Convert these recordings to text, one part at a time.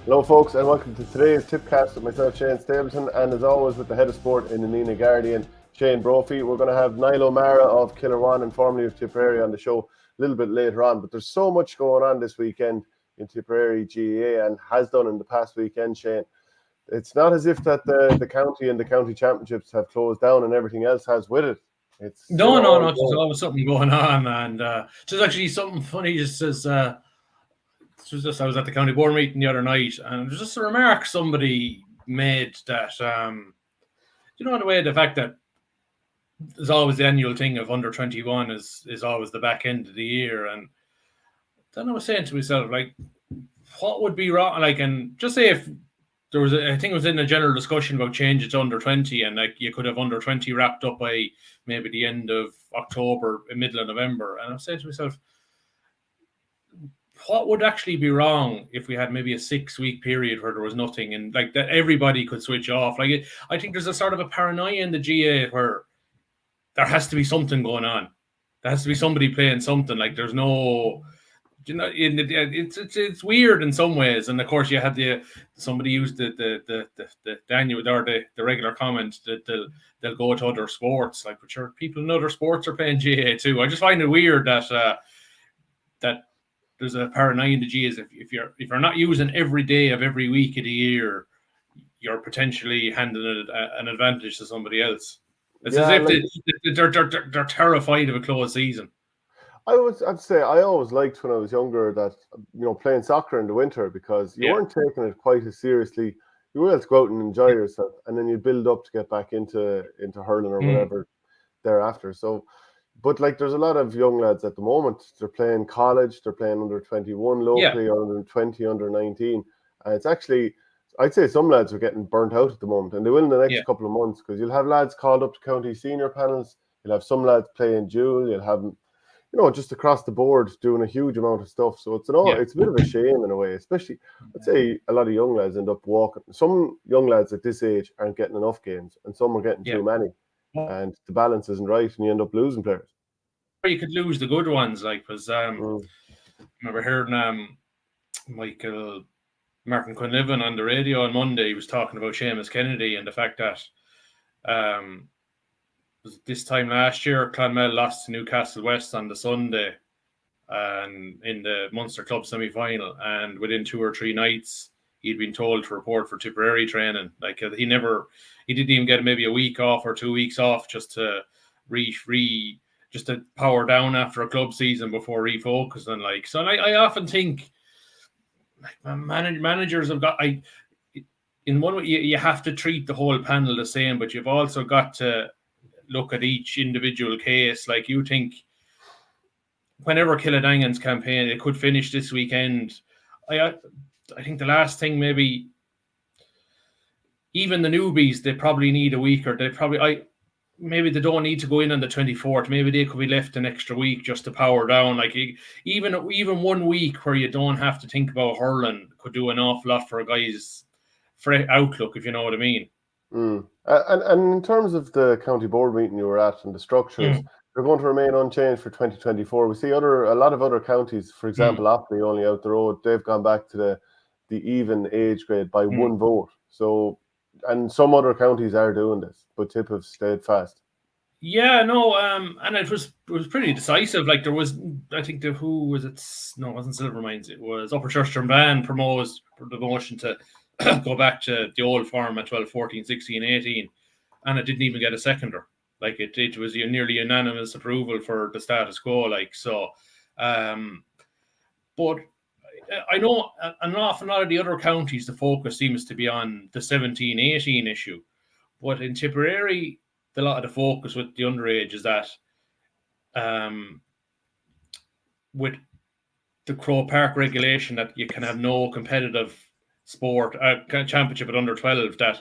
Hello folks and welcome to today's Tippcast with myself, Shane Stapleton, and as always with the head of sport in the Nina Guardian, Shane Brophy. We're going to have Niall O'Meara of Kiladangan and formerly of Tipperary on the show a little bit later on, but there's so much going on this weekend in Tipperary GAA and has done in the past weekend, Shane. It's not as if that the county and the county championships have closed down and everything else has with it. No. There's always something going on, and there's actually something funny. Just as I was at the county board meeting the other night, and there's just a remark somebody made that the fact that there's always the annual thing of under 21 is always the back end of the year, and then I was saying to myself, like, what would be wrong? Like, and just say if there was, I think it was in a general discussion about change it to under 20, and like you could have under 20 wrapped up by maybe the end of October, middle of November. And I'm saying to myself, what would actually be wrong if we had maybe a 6-week period where there was nothing and like that everybody could switch off? Like, I think there's a sort of a paranoia in the GA where there has to be something going on. There has to be somebody playing something. Like, there's no, it's weird in some ways. And of course, you had somebody used the annual or the regular comment that they'll go to other sports. Like, but sure, people in other sports are playing GA too. I just find it weird that there's a paranoia in the GAs. If you're not using every day of every week of the year, you're potentially handing an advantage to somebody else. It's as if they're terrified of a closed season. I'd say I always liked when I was younger that, playing soccer in the winter, because you weren't taking it quite as seriously. You were able to go out and enjoy yourself, and then you build up to get back into hurling or whatever thereafter. So, but like, there's a lot of young lads at the moment. They're playing college, they're playing under 21 locally or under 20, under 19, and it's actually, I'd say some lads are getting burnt out at the moment, and they will in the next couple of months, because you'll have lads called up to county senior panels. You'll have some lads playing dual. You'll have, just across the board doing a huge amount of stuff. So it's a bit of a shame in a way, especially, I'd say a lot of young lads end up walking. Some young lads at this age aren't getting enough games, and some are getting too many, and the balance isn't right, and you end up losing players. You could lose the good ones, like, because I remember hearing Michael Martin Quinlivan on the radio on Monday. He was talking about Seamus Kennedy and the fact that this time last year, Clonmel lost to Newcastle West on the Sunday and in the Munster Club semi-final, and within 2 or 3 nights he'd been told to report for Tipperary training. Like, he didn't even get maybe a week off or 2 weeks off just to just to power down after a club season before refocus. And like, so I often think, like, managers have got, in one way you have to treat the whole panel the same, but you've also got to look at each individual case. Like, you think whenever Kiladangan's campaign, it could finish this weekend. I think the last thing, maybe even the newbies, they probably need a week, or maybe they don't need to go in on the 24th. Maybe they could be left an extra week just to power down. Like, even 1 week where you don't have to think about hurling could do an awful lot for a guy's outlook, if you know what I mean. And in terms of the county board meeting you were at and the structures, they're going to remain unchanged for 2024. We see a lot of other counties, for example, Offaly only out the road, they've gone back to the even age grade by 1 vote. So, and some other counties are doing this, but Tip have stayed fast. Yeah, no, and it was pretty decisive. Like, there was, I think who was it? No, it wasn't Silvermines. It was Upper Church Strabane proposed the motion to go back to the old form at 12, 14, 16, 18, and it didn't even get a seconder. Like, it was nearly unanimous approval for the status quo. Like, so, but I know an awful lot of the other counties, the focus seems to be on the 17, 18 issue, but in Tipperary, a lot of the focus with the underage is that with the Crow Park regulation that you can have no competitive sport championship at under 12, that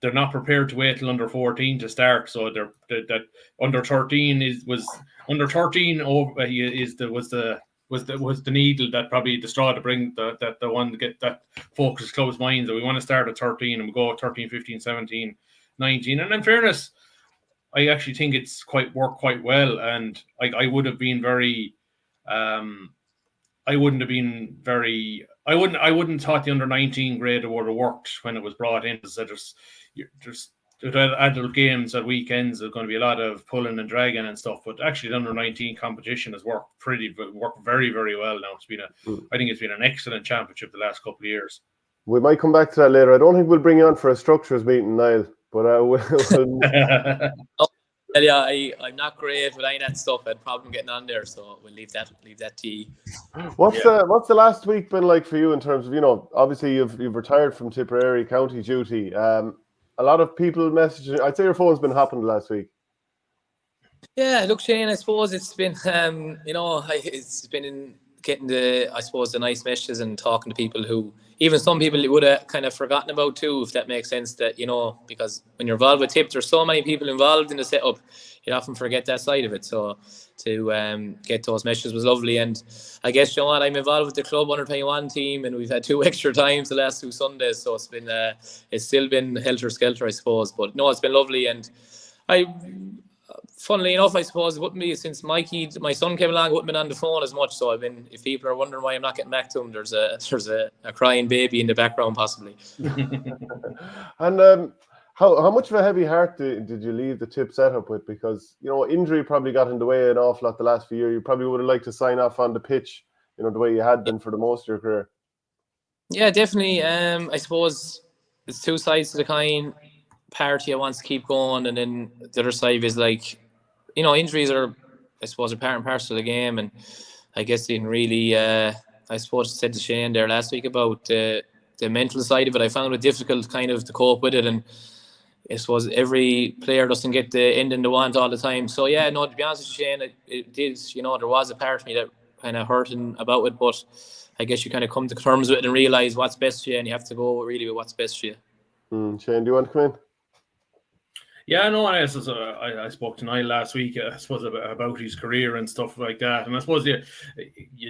they're not prepared to wait till under 14 to start. So that under 13 was the needle that probably the straw to bring the one to get that focus close minds that we want to start at 13 and we'll go 13, 15, 17, 19. And in fairness, I actually think it's worked quite well, and I wouldn't have been very I wouldn't thought the under-19 grade would have worked when it was brought in. So there's adult games at weekends. There's going to be a lot of pulling and dragging and stuff. But actually, the under-19 competition has worked very, very well now. I think it's been an excellent championship the last couple of years. We might come back to that later. I don't think we'll bring you on for a structures meeting, Niall. But yeah, I'm not great with any of that stuff. I had a problem getting on there, so we'll leave that to you. What's the last week been like for you in terms of, obviously you've retired from Tipperary county duty. A lot of people messaging. I'd say your phone's been hopping the last week. Yeah, look, Shane, I suppose it's been it's been getting the nice messages and talking to people who, even some people would have kind of forgotten about too, if that makes sense, that, because when you're involved with Tip, there's so many people involved in the setup, you often forget that side of it. So to get those messages was lovely. And I guess, I'm involved with the club under-21 team, and we've had 2 extra times the last 2 Sundays. So it's still been helter-skelter, I suppose. But no, it's been lovely. And funnily enough, I suppose it wouldn't be, since my son came along, I wouldn't been on the phone as much. So if people are wondering why I'm not getting back to him, there's a crying baby in the background possibly. And how much of a heavy heart did you leave the Tip setup with? Because injury probably got in the way an awful lot the last few years. You probably would have liked to sign off on the pitch, the way you had been for the most of your career. Yeah, definitely. I suppose it's 2 sides to the coin. Party wants to keep going, and then the other side is injuries are, I suppose, a part and parcel of the game. And I guess they didn't really, I suppose, said to Shane there last week about the mental side of it. I found it difficult kind of to cope with it, and I suppose every player doesn't get the ending they want all the time. So yeah, no, to be honest with you, Shane, it did, there was a part of me that kind of hurting about it, but I guess you kind of come to terms with it and realise what's best for you, and you have to go really with what's best for you. Shane, do you want to come in? Yeah, no, I spoke to Niall last week, I suppose, about his career and stuff like that. And I suppose you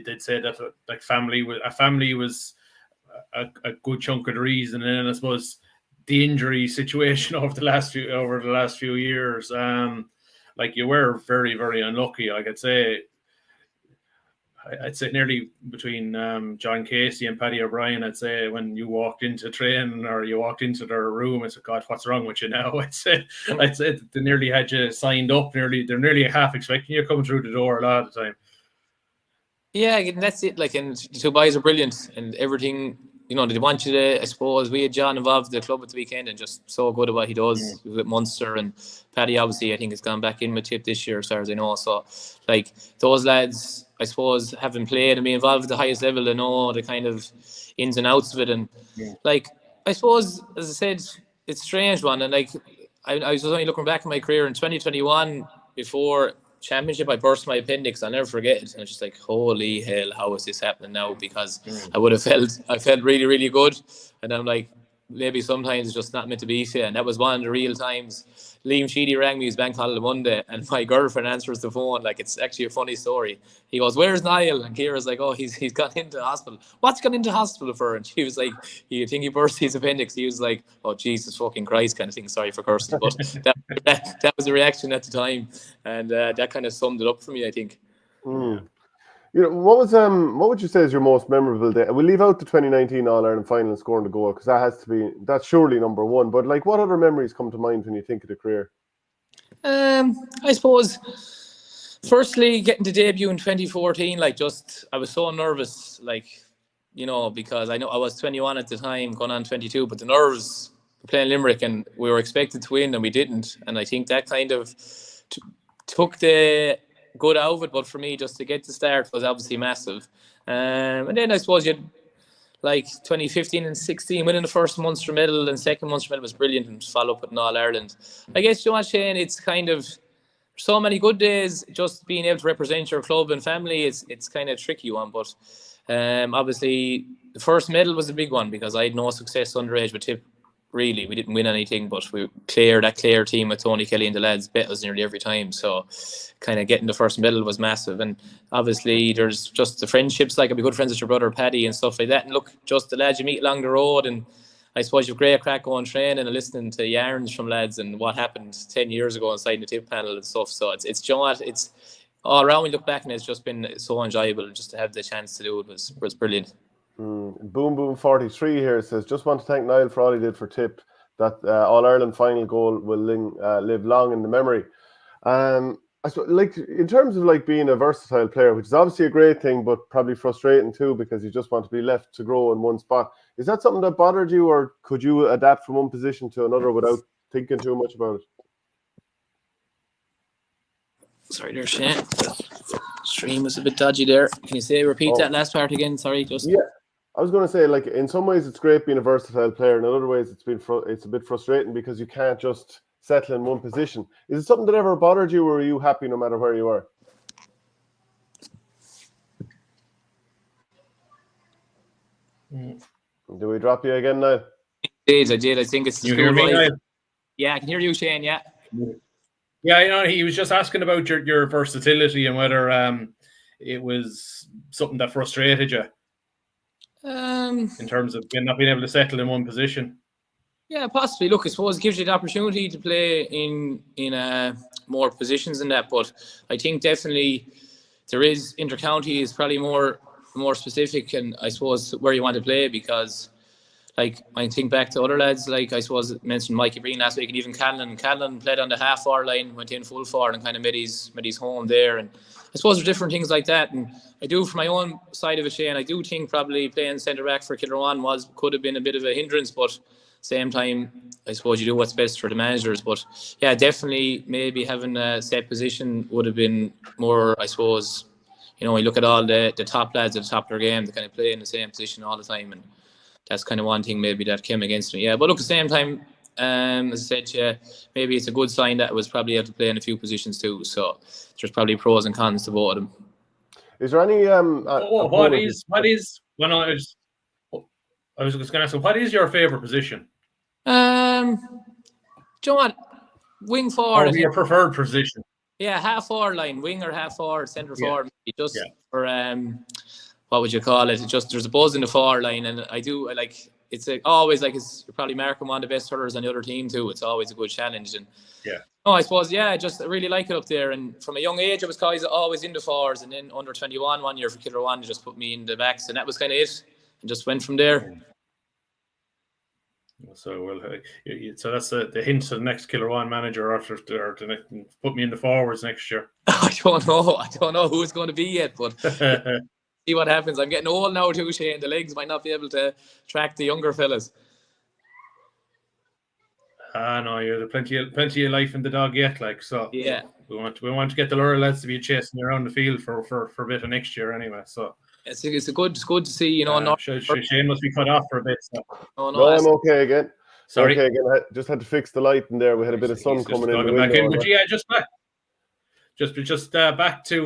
did say that family was a good chunk of the reason. And then I suppose the injury situation over the last few years, you were very, very unlucky. I'd say nearly between John Casey and Paddy O'Brien, I'd say when you walked into training or you walked into their room, I said, God, what's wrong with you now? I'd say they nearly had you signed up. They're nearly half expecting you coming through the door a lot of the time. Yeah, and that's it. And the 2 boys are brilliant, and everything, they want you to, I suppose, we had John involved in the club at the weekend and just so good at what he does with Munster, and Paddy obviously I think has gone back in with Tip this year as far as I know. So those lads, I suppose, having played and been involved at the highest level, they know the kind of ins and outs of it. And I suppose, as I said, it's a strange one. And I was only looking back at my career in 2021 before championship, I burst my appendix. I'll never forget it. And I was just like, holy hell, how is this happening now? Because I felt really, really good. And I'm like, maybe sometimes it's just not meant to be for you. And that was one of the real times. Liam Sheedy rang me, his bank holiday Monday, and my girlfriend answers the phone. It's actually a funny story. He goes, "Where's Niall?" And Ciara's like, "Oh, he's gone into hospital." "What's gone into hospital for?" And she was like, "You think he burst his appendix?" He was like, "Oh, Jesus fucking Christ," kind of thing. Sorry for cursing, but that was the reaction at the time, and that kind of summed it up for me, I think. What would you say is your most memorable day? We'll leave out the 2019 All-Ireland final and scoring the goal, because that's surely number one. But what other memories come to mind when you think of the career? I suppose, firstly, getting to debut in 2014, I was so nervous, because I know I was 21 at the time, going on 22, but the nerves, playing Limerick, and we were expected to win and we didn't. And I think that kind of took the good out of it, but for me, just to get the start was obviously massive. And then I suppose you'd 2015 and 16 winning the first Munster medal and second Munster medal was brilliant, and follow up with an All-Ireland. I guess, Shane, it's kind of so many good days. Just being able to represent your club and family, it's kind of a tricky one. But obviously the first medal was a big one, because I had no success underage with Tip. Really, we didn't win anything, but that Clare team with Tony Kelly and the lads bet us nearly every time. So kind of getting the first medal was massive. And obviously there's just the friendships, I'd be good friends with your brother Paddy and stuff like that. And look, just the lads you meet along the road, and I suppose you've great crack going training and listening to yarns from lads and what happened 10 years ago inside the Tip panel and stuff. So it's all around, we look back, and it's just been so enjoyable just to have the chance to do it was brilliant. Boom Boom 43 here says, just want to thank Niall for all he did for Tip. That All-Ireland final goal will live long in the memory. I suppose, like, in terms of like being a versatile player, which is obviously a great thing, but probably frustrating too, because you just want to be left to grow in one spot. Is that something that bothered you, or could you adapt from one position to another without thinking too much about it? Sorry there, Shane. The stream was a bit dodgy there. Can you repeat that last part again? Sorry, just. Yeah, I was going to say, like, in some ways it's great being a versatile player, and in other ways it's a bit frustrating because you can't just settle in one position. Is it something that ever bothered you, or are you happy no matter where you are? Do we drop you again now? I did. I think it's the you hear me now? Yeah, I can hear you, Shane. Yeah. Yeah, he was just asking about your versatility and whether it was something that frustrated you in terms of not being able to settle in one position. Yeah, possibly. Look, I suppose it gives you the opportunity to play in more positions than that. But I think definitely there is intercounty is probably more specific, and I suppose where you want to play, because like I think back to other lads, like I suppose I mentioned Mikey Breen last week, and even Callan played on the half forward line, went in full forward, and kind of made his home there. And I suppose there's different things like that. And I do, from my own side of it, Shane, I do think probably playing centre back for Kiladangan could have been a bit of a hindrance, but same time, I suppose you do what's best for the managers. But yeah, definitely maybe having a set position would have been more, I suppose, you look at all the top lads at the top of their game, they kind of play in the same position all the time, and that's kind of one thing maybe that came against me. Yeah, but look, at the same time, as I said, yeah, maybe it's a good sign that I was probably able to play in a few positions too. So there's probably pros and cons to both of them. Is there any I was just going to ask, what is your favourite position? Do you know what? Wing forward. Or your preferred position? Yeah, half forward line, wing or half forward, centre forward. Just for what would you call it? It's just there's a buzz in the forward line, and I like. It's always like you're probably marking one of the best hurlers on the other team too. It's always a good challenge, and I suppose I really like it up there. And from a young age, I was always in the forwards, and then under 21 one year for Kiladangan, just put me in the backs, and that was kind of it, and just went from there. So so that's the hint to the next Kiladangan manager, or to put me in the forwards next year. I don't know who it's going to be yet, but see what happens. I'm getting old now too, Shane. The legs might not be able to track the younger fellas. No, you're plenty of life in the dog yet, like, so. Yeah. We want to get the Lura lads to be chasing around the field for a bit of next year anyway. So. It's good to see, Shane must be cut off for a bit. So. No, I'm okay again. Sorry. Okay again. I just had to fix the light in there. We had a bit of sun coming in the window. But yeah, just back to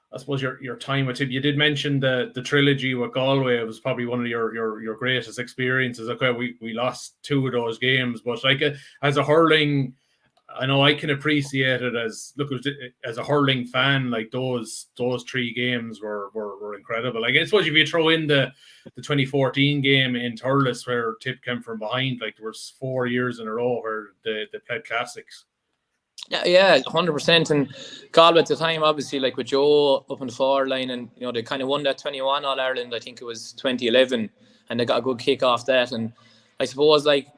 I suppose your time with Tip. You did mention the trilogy with Galway. It was probably one of your greatest experiences. Okay, we lost 2 of those games, but like as a hurling, I know I can appreciate it as a hurling fan. Like those 3 games were incredible. Like I suppose if you throw in the 2014 game in Thurles where Tip came from behind, like there was 4 years in a row where they played classics. Yeah, 100%. And Galway at the time, obviously, like with Joe up on the forward line, and they kind of won that 21 All Ireland. I think it was 2011, and they got a good kick off that. And I suppose, like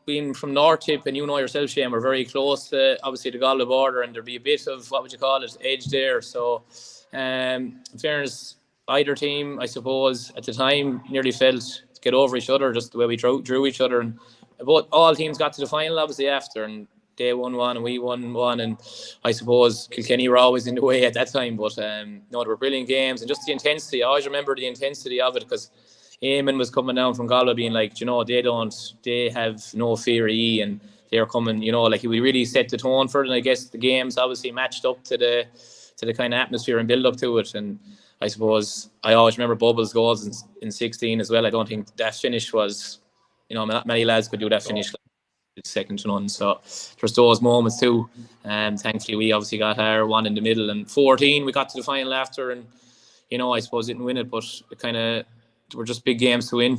being from North Tip, and yourself, Shane, we're very close to obviously the Galway border, and there'd be a bit of edge there. So, in fairness, either team, I suppose, at the time nearly felt to get over each other, just the way we drew each other. And all teams got to the final, obviously, after, and they won one and we won one. And I suppose Kilkenny were always in the way at that time, but they were brilliant games, and just the intensity. I always remember the intensity of it, because Eamon was coming down from Galway being like, they have no fear of E, and they're coming, like we really set the tone for it. And I guess the games obviously matched up to the kind of atmosphere and build up to it. And I suppose I always remember Bubbles' goals in 16 as well. I don't think that finish was, not many lads could do that finish. It's second to none. So there's those moments too. And thankfully we obviously got our one in the middle. And 14 we got to the final after, and I suppose didn't win it, but it kind of were just big games to win.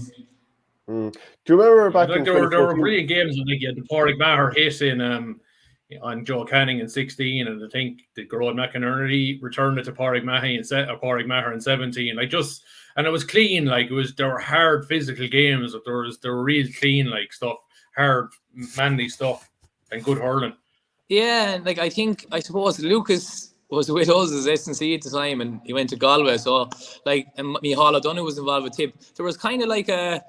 Do you remember back in there were brilliant games? Like you had the Pádraig Maher hit in on Joe Canning in 16, and I think the Gerard McInerney returned it to Pádraig Maher in 17. And it was clean, like there were hard physical games, but there were real clean like stuff, hard manly stuff, and good hurling. Yeah, and like I suppose Lucas was with us as S&C at the time, and he went to Galway. So like, and Micheál O'Donoghue was involved with Tip. There was kind of like a,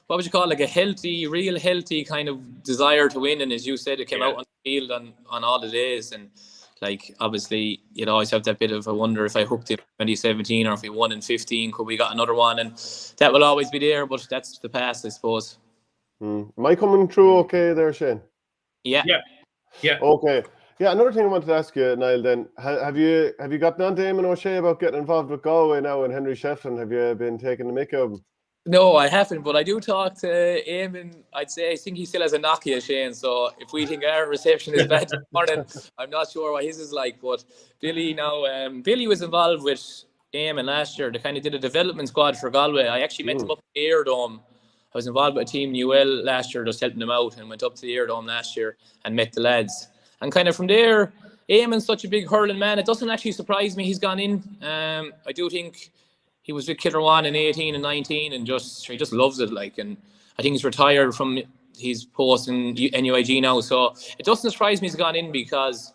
what would you call it, like a real healthy kind of desire to win. And as you said, it came out on the field on all the days. And like, obviously, you'd always have that bit of a wonder if I hooked it in 2017 or if we won in 15, could we got another one? And that will always be there, but that's the past, I suppose. Am I coming through okay there, Shane? Yeah. Okay. Yeah, another thing I wanted to ask you, Niall, then, have you gotten on to Eamon O'Shea about getting involved with Galway now and Henry Shefflin? Have you been taking the mick of him? No, I haven't, but I do talk to Eamon. I think he still has a Nokia, Shane. So if we think our reception is bad this morning, I'm not sure what his is like. But Billy was involved with Eamon last year. They kind of did a development squad for Galway. I actually met them up at the Airdome. I was involved with a team in UL last year, just helping them out, and went up to the Airdome last year and met the lads. And kind of from there, Eamon's such a big hurling man. It doesn't actually surprise me he's gone in. I do think he was with Kiladangan in 18 and 19, and he just loves it. Like, and I think he's retired from his post in NUIG now. So it doesn't surprise me he's gone in, because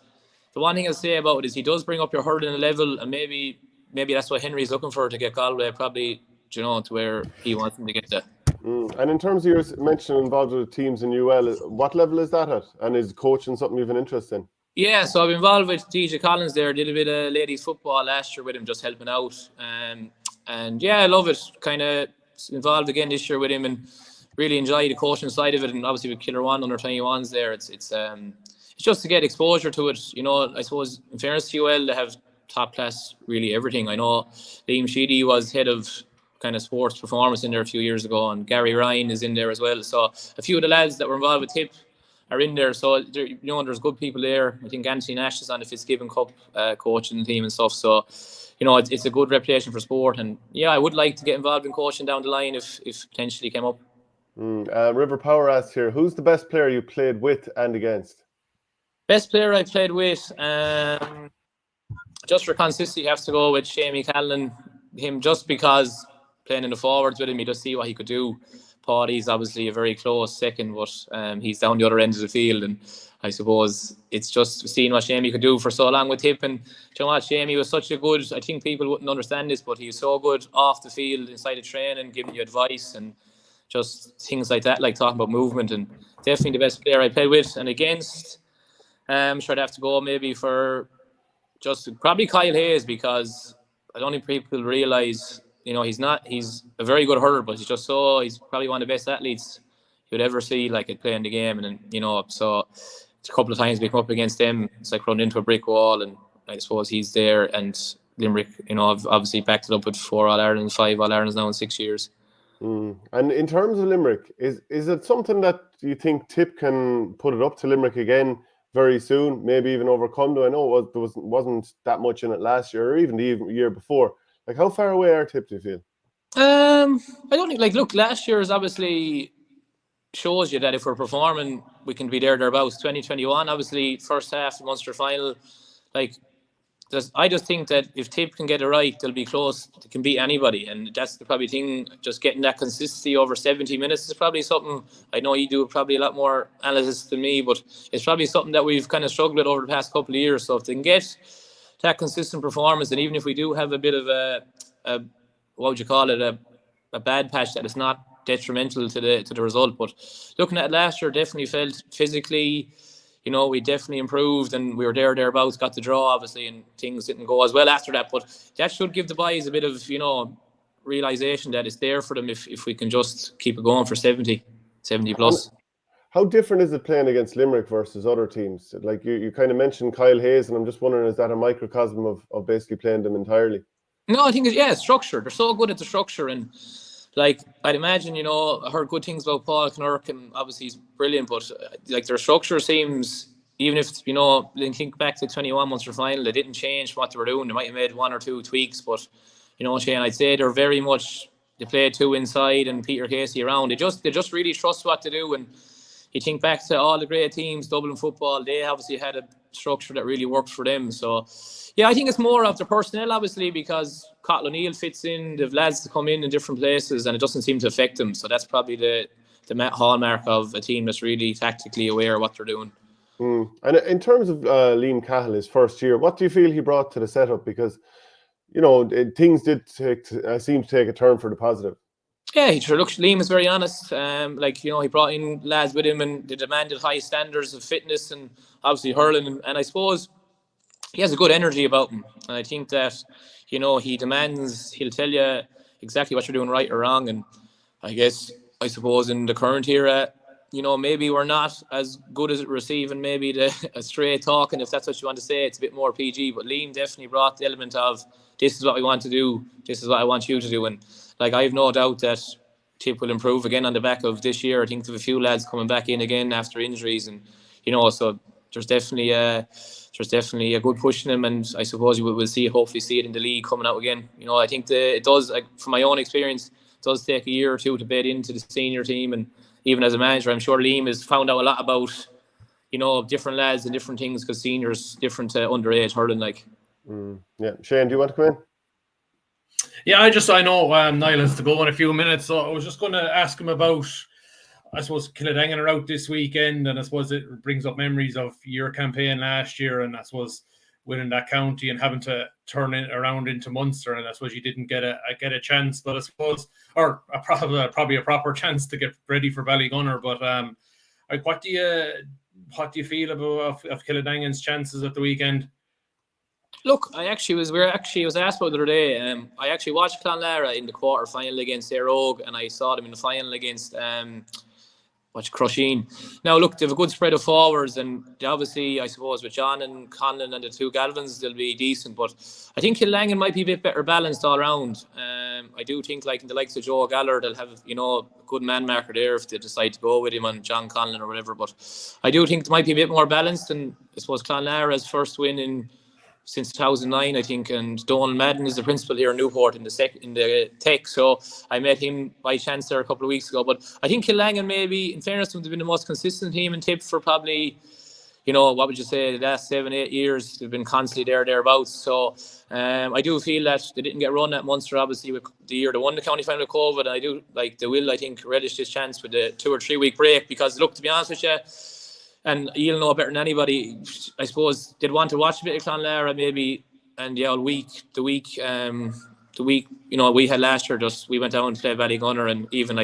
the one thing I'll say about it is he does bring up your hurling level, and maybe that's what Henry's looking for, to get Galway probably, to where he wants him to get to. And in terms of your mention involved with teams in UL, what level is that at? And is coaching something you've an interest in? Yeah, so I've been involved with DJ Collins there. Did a bit of ladies football last year with him, just helping out. And yeah, I love it. Kind of involved again this year with him, and really enjoy the coaching side of it. And obviously with Kiladangan under 21s there, it's just to get exposure to it. I suppose in fairness to UL, they have top class really everything. I know Liam Sheedy was head of kind of sports performance in there a few years ago, and Gary Ryan is in there as well. So a few of the lads that were involved with Tip are in there. So there's good people there. I think Anthony Nash is on the Fitzgibbon Cup coaching team and stuff. So it's a good reputation for sport. And yeah, I would like to get involved in coaching down the line if potentially came up. River Power asks here, who's the best player you played with and against? Best player I played with, just for consistency, you have to go with Shamie Callan. Him, just because playing in the forwards with him, you just see what he could do. Paddy's obviously a very close second, but he's down the other end of the field, and I suppose it's just seeing what Shamie could do for so long with Tip. And Shamie was such a good, I think people wouldn't understand this, but he was so good off the field, inside of training, giving you advice and just things like that, like talking about movement. And definitely the best player I played with. And against, I'm sure I'd have to go maybe for probably Kyle Hayes, because I don't think people realise, he's a very good hurler, but he's probably one of the best athletes you'd ever see, like, at playing the game. And so a couple of times we come up against them, it's like running into a brick wall, and I suppose he's there. And Limerick, I've obviously backed it up with 4 All-Irelands, 5 All-Irelands now in 6 years. And in terms of Limerick, is it something that you think Tip can put it up to Limerick again very soon, maybe even overcome? I know there wasn't that much in it last year, or even the year before. Like, how far away are Tip, do you feel? I don't think, look, last year's obviously shows you that if we're performing, we can be thereabouts. 2021, obviously, first half, Munster final, I just think that if Tip can get it right, they'll be close. They can beat anybody, and that's the probably thing. Just getting that consistency over 70 minutes is probably something. I know you do probably a lot more analysis than me, but it's probably something that we've kind of struggled with over the past couple of years. So if they can get that consistent performance, and even if we do have a bit of a what would you call it, a bad patch, that is not detrimental to the result. But looking at it last year, definitely felt physically, we definitely improved, and we were thereabouts, got the draw obviously, and things didn't go as well after that. But that should give the boys a bit of realization that it's there for them if we can just keep it going for 70 plus. How different is it playing against Limerick versus other teams? Like you kind of mentioned Kyle Hayes, and I'm just wondering, is that a microcosm of basically playing them entirely? No, I think it's structure. They're so good at the structure, and like, I'd imagine, I heard good things about Paul Knurk, and obviously he's brilliant, but like, their structure seems, even if, think back to 21 Munster final, they didn't change what they were doing. They might have made 1 or 2 tweaks, but, Shane, I'd say they're very much, they play 2 inside and Peter Casey around. They just really trust what to do, and, you think back to all the great teams, Dublin football, they obviously had a structure that really worked for them. So, yeah, I think it's more of the personnel, obviously, because Cottle O'Neill fits in, the lads to come in different places, and it doesn't seem to affect them. So that's probably the hallmark of a team that's really tactically aware of what they're doing. And in terms of Liam Cahill, his first year, what do you feel he brought to the setup? Because, things did seem to take a turn for the positive. Yeah, Liam is very honest. He brought in lads with him and they demanded high standards of fitness and obviously hurling. And I suppose he has a good energy about him. And I think that, he'll tell you exactly what you're doing right or wrong. And I suppose in the current era, maybe we're not as good as receiving maybe a straight talk. And if that's what you want to say, it's a bit more PG. But Liam definitely brought the element of, this is what we want to do. This is what I want you to do. And I have no doubt that Tip will improve again on the back of this year. I think there's a few lads coming back in again after injuries, and so there's definitely a good push in him, and I suppose we'll hopefully see it in the league coming out again. I think it does, from my own experience, it does take a year or two to bed into the senior team, and even as a manager, I'm sure Liam has found out a lot about different lads and different things, because seniors different to underage hurling. Yeah, Shane, do you want to come in? Yeah, I know Niall has to go in a few minutes, so I was just going to ask him about, I suppose, Kiladangan are out this weekend, and I suppose it brings up memories of your campaign last year, and I suppose winning that county and having to turn it around into Munster, and I suppose you didn't get a chance, but I suppose, or probably a proper chance to get ready for Ballygunner. But what do you feel about of Kiladangan's chances at the weekend? Look, I was asked about the other day. I actually watched Clonlara in the quarter final against Rogue, and I saw them in the final against Crusheen. Now, look, they have a good spread of forwards, and obviously, I suppose with John and Conlon and the two Galvins, they'll be decent. But I think Kiladangan might be a bit better balanced all around. I do think, in the likes of Joe Galler, they'll have a good man marker there if they decide to go with him on John Conlon or whatever. But I do think it might be a bit more balanced, and I suppose Clonlara's first win since 2009, I think, and Donald Madden is the principal here in Newport in the tech. So I met him by chance there a couple of weeks ago. But I think Kiladangan, maybe, in fairness to them, they've been the most consistent team in Tip for probably, what would you say, the last 7-8 years. They've been constantly thereabouts. So I do feel that they didn't get run at Munster, obviously, with the year they won the county final with COVID. And I do, they will, I think, relish this chance with the 2 or 3 week break, because, look, to be honest with you, and you'll know better than anybody, I suppose they'd want to watch a bit of Clonlara maybe, and the week we had last year, we went down to play Ballygunner, and even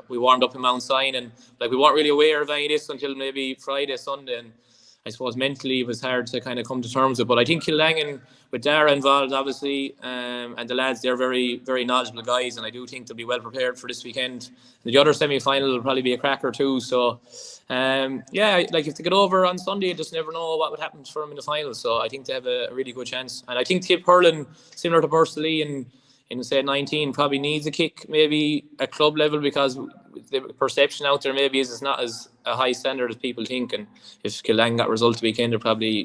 we warmed up in Mount Sion, and we weren't really aware of any of this until maybe Friday, Sunday, and I suppose mentally it was hard to kind of come to terms with. But I think Kiladangan, with Dara involved, obviously, and the lads, they're very, very knowledgeable guys, and I do think they'll be well prepared for this weekend. The other semi-final will probably be a cracker too. So, if they get over on Sunday, you just never know what would happen for them in the final. So I think they have a really good chance. And I think Tip hurling, similar to Bursatility in say 19, probably needs a kick maybe at club level, because the perception out there maybe is it's not as a high standard as people think, and if Kiladangan got results weekend, they'll probably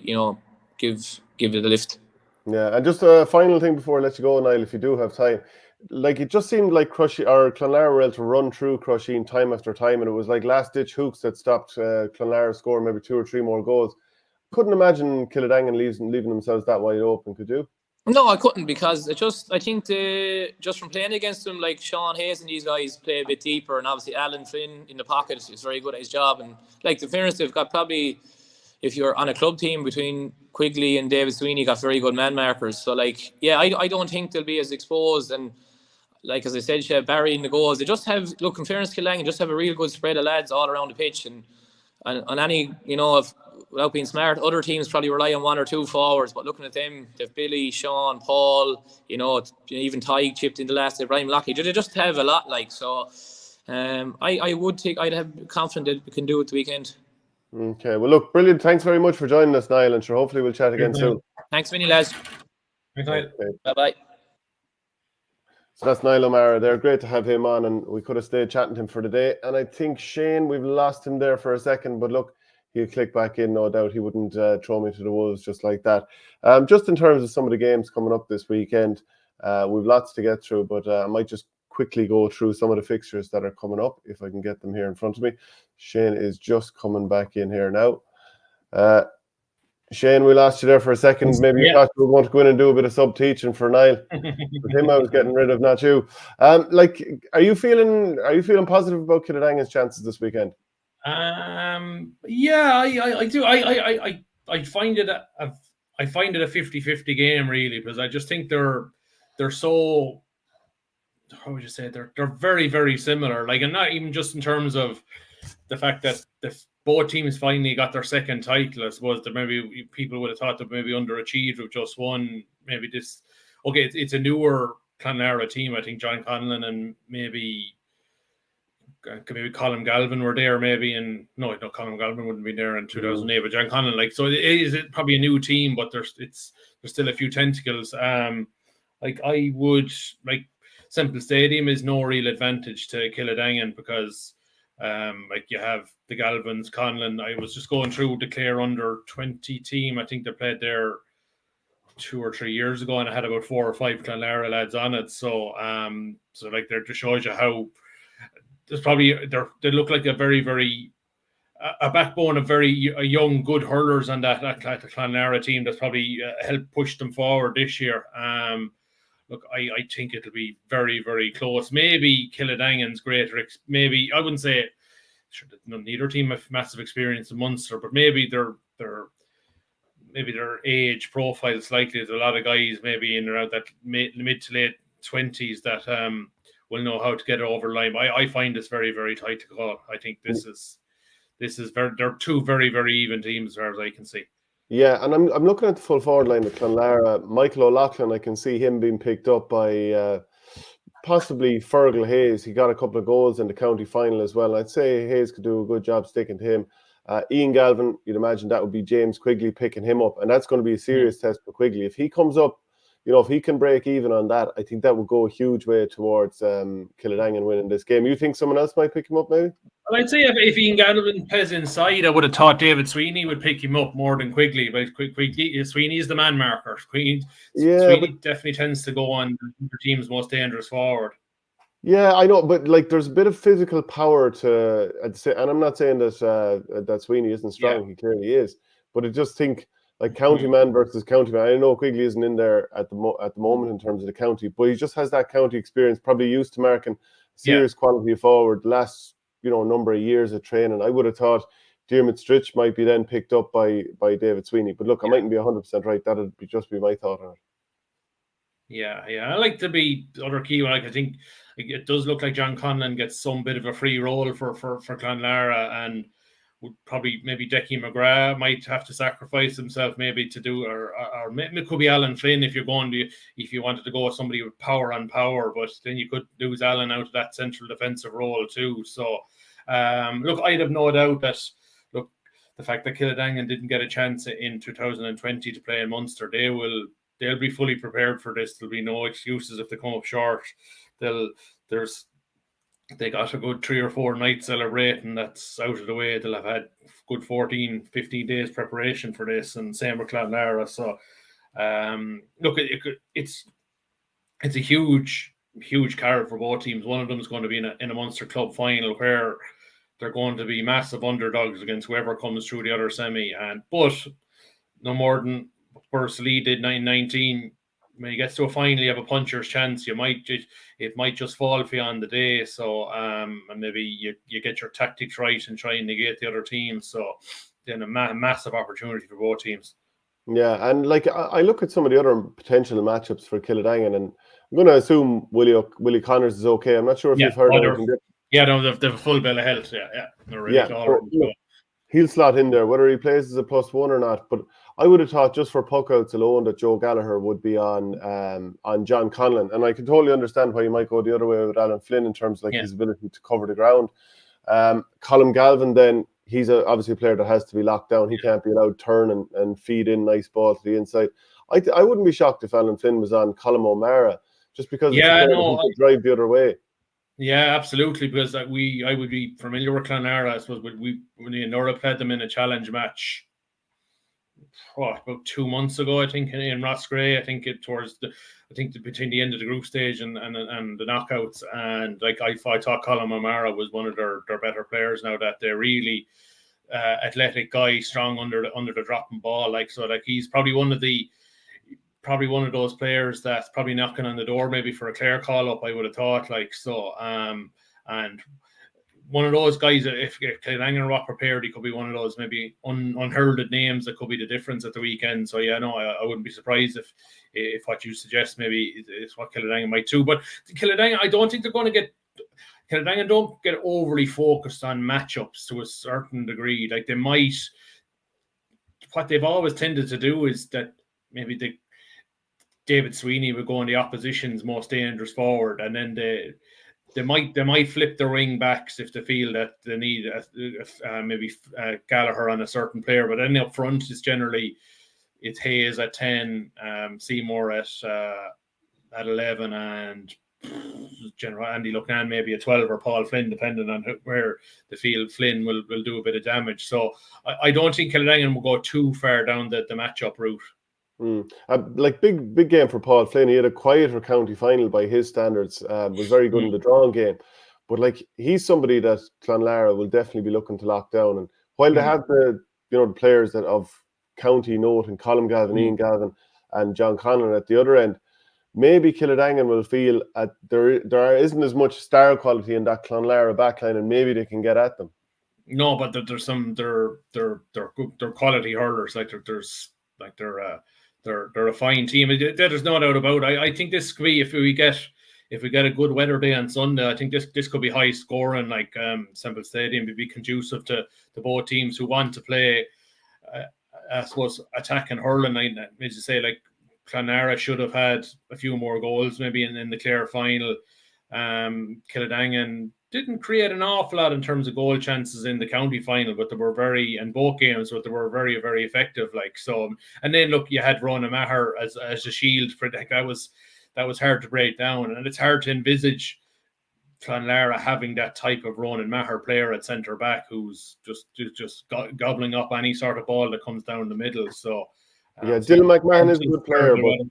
give it a lift. Yeah, and just a final thing before I let you go, Niall, if you do have time. It just seemed like Clonlara were able to run through Crusheen time after time, and it was like last-ditch hooks that stopped Clonlara scoring maybe 2 or 3 more goals. Couldn't imagine Kiladangan leaving themselves that wide open, could you? No, I couldn't, because I think just from playing against them, like Sean Hayes and these guys play a bit deeper, and obviously Alan Flynn in the pocket is very good at his job, and the fairness, they've got probably, if you're on a club team between Quigley and David Sweeney, got very good man markers. So I don't think they'll be as exposed, and as I said, Barry in the goals, they just have, look, in fairness, Kiladangan just have a real good spread of lads all around the pitch, and on any, without being smart, other teams probably rely on 1 or 2 forwards, but looking at them, they've Billy, Sean, Paul, even Tig chipped in the last, Brian Lockley, they just have a lot, so I would think, I'd have confidence that we can do it the weekend. Okay, well, look, brilliant. Thanks very much for joining us, Niall, and sure, hopefully we'll chat again soon. Thanks many, lads. Thanks, Niall. Okay. Bye-bye. So that's Niall O'Meara there. Great to have him on, and we could have stayed chatting to him for the day. And I think Shane, we've lost him there for a second, but look, he'll click back in, no doubt. He wouldn't throw me to the wolves just like that. Just in terms of some of the games coming up this weekend, we've lots to get through, but I might just quickly go through some of the fixtures that are coming up, if I can get them here in front of me. Shane is just coming back in here now. Shane, we lost you there for a second. Maybe you thought you were going to go in and do a bit of sub-teaching for Niall. With him, I was getting rid of, not you. Are you feeling positive about Kiladangan's chances this weekend? Yeah, I do. I find it a 50-50 game, really, because I just think they're so, how would you say, they're very, very similar. Like, and not even just in terms of the fact that both teams finally got their second title. I suppose that maybe people would have thought that maybe underachieved with just one. Maybe this, okay, it's a newer Clonlara team. I think John Conlon and maybe Colin Galvin were there, maybe, and no, Colin Galvin wouldn't be there in 2008, but John Conlon, like, so it is probably a new team, but there's still a few tentacles. Like, I would, like, Semple Stadium is no real advantage to Kiladangan because like, you have the Galvins, Conlon. I was just going through the Clare under 20 team. I think they played there 2 or 3 years ago, and I had about 4 or 5 Clonlara lads on it. So like, there just shows you how there's probably they look like a very, very a backbone of very young, good hurlers on that Clonlara team that's probably helped push them forward this year. Look, I think it'll be very, very close. Maybe Kiladangan's greater. Maybe I wouldn't say neither team have massive experience in Munster, but maybe their age profile slightly. There's a lot of guys maybe in around that mid to late 20s that will know how to get it over line. I find this very, very tight to call. I think this is very. They're two very, very even teams as far as I can see. Yeah, and I'm looking at the full forward line of Clonlara. Michael O'Loughlin, I can see him being picked up by possibly Fergal Hayes. He got a couple of goals in the county final as well. I'd say Hayes could do a good job sticking to him. Ian Galvin, you'd imagine that would be James Quigley picking him up, and that's going to be a serious test for Quigley. If he comes up, if he can break even on that, I think that would go a huge way towards Kiladangan winning this game. You think someone else might pick him up, maybe? Well, I'd say if Ian Galvin plays inside, I would have thought David Sweeney would pick him up more than Quigley. But Sweeney is the man marker. Sweeney definitely tends to go on the team's most dangerous forward. Yeah, I know, but like, there's a bit of physical power to, and I'm not saying that Sweeney isn't strong. He clearly is, but I just think, like, county man versus county man. I know Quigley isn't in there at the moment in terms of the county, but he just has that county experience. Probably used to marking serious quality forward the last number of years of training. I would have thought Diarmuid Stritch might be then picked up by David Sweeney, but look, I mightn't be 100% right. That'd just be my thought on it. Yeah. I like to be the other key one. Like, I think it does look like John Conlon gets some bit of a free role for Clonlara, and would probably maybe Decky McGrath might have to sacrifice himself maybe to do, or it could be Alan Flynn if you wanted to go with somebody with power on power, but then you could lose Alan out of that central defensive role too. So look, I'd have no doubt that the fact that Kiladangan didn't get a chance in 2020 to play in Munster, they'll be fully prepared for this. There'll be no excuses if they come up short. They got a good 3 or 4 nights celebrating that's out of the way. They'll have had good 14, 15 days preparation for this, and same with Clonlara. So, look, it's a huge carrot for both teams. One of them is going to be in a Munster Club final where they're going to be massive underdogs against whoever comes through the other semi. But no more than Bursley did 9-19. When you get to a final, you have a puncher's chance. It might just fall for you on the day. So, and maybe you get your tactics right and try and negate the other team. So, then a massive opportunity for both teams. Yeah, and like, I look at some of the other potential matchups for Kiladangan, and I'm going to assume Willie Connors is okay. I'm not sure if you've heard anything different. Yeah, no, they've a full bill of health. Yeah. They're really he'll slot in there, whether he plays as a +1 or not. But I would have thought, just for puckouts alone, that Joe Gallagher would be on John Conlon, and I can totally understand why you might go the other way with Alan Flynn in terms of his ability to cover the ground. Colin Galvin, then, he's obviously a player that has to be locked down. He can't be allowed to turn and feed in nice ball to the inside. I wouldn't be shocked if Alan Flynn was on Colin O'Meara, just because he could drive the other way. Yeah, absolutely, because I would be familiar with Clonlara. I suppose when Nora played them in a challenge match about 2 months ago, I think, in Roscrea. I think between the end of the group stage and the knockouts, and like I thought Niall O'Meara was one of their better players now, that they're really athletic guy, strong under the dropping ball. Like, so like he's probably one of those players that's probably knocking on the door maybe for a Clare call up, I would have thought. Like, so and one of those guys, if Kiladangan are prepared, he could be one of those maybe unheralded names that could be the difference at the weekend. So yeah, no, I wouldn't be surprised if what you suggest maybe is what Kiladangan might do. But Kiladangan, I don't think they're going to get. Kiladangan don't get overly focused on matchups to a certain degree. Like, they might. What they've always tended to do is that maybe David Sweeney would go on the opposition's most dangerous forward, and then they might flip the wing backs if they feel that they need maybe Gallagher on a certain player. But then up front, it's Hayes at 10, Seymour at 11, and General Andy Lucknan maybe at 12, or Paul Flynn, depending on where they feel Flynn will do a bit of damage. So I don't think Kiladangan will go too far down the matchup route. Like big game for Paul Flynn. He had a quieter county final by his standards. Was very good in the drawing game, but like, he's somebody that Clonlara will definitely be looking to lock down. And while they have the players that of county note, and Colm Galvin, Ian Galvin, and John Conlon at the other end, maybe Kiladangan will feel there isn't as much star quality in that Clonlara backline, and maybe they can get at them. No, but there's some they're quality hurlers. Like, they're a fine team. There's no doubt about it. I think this could be, if we get a good weather day on Sunday, I think this could be high scoring. Like, Semple Stadium would be conducive to both teams who want to play, I suppose, attack and hurling. As you say, like, Clonlara should have had a few more goals maybe in the Clare final. Kiladangan didn't create an awful lot in terms of goal chances in the county final, but they were in both games, but they were very, very effective. Like, so, and then look, you had Ronan Maher as a shield for that. That was hard to break down, and it's hard to envisage Clonlara having that type of Ronan Maher player at centre back who's just gobbling up any sort of ball that comes down the middle. So Dylan McMahon is a good player, Dylan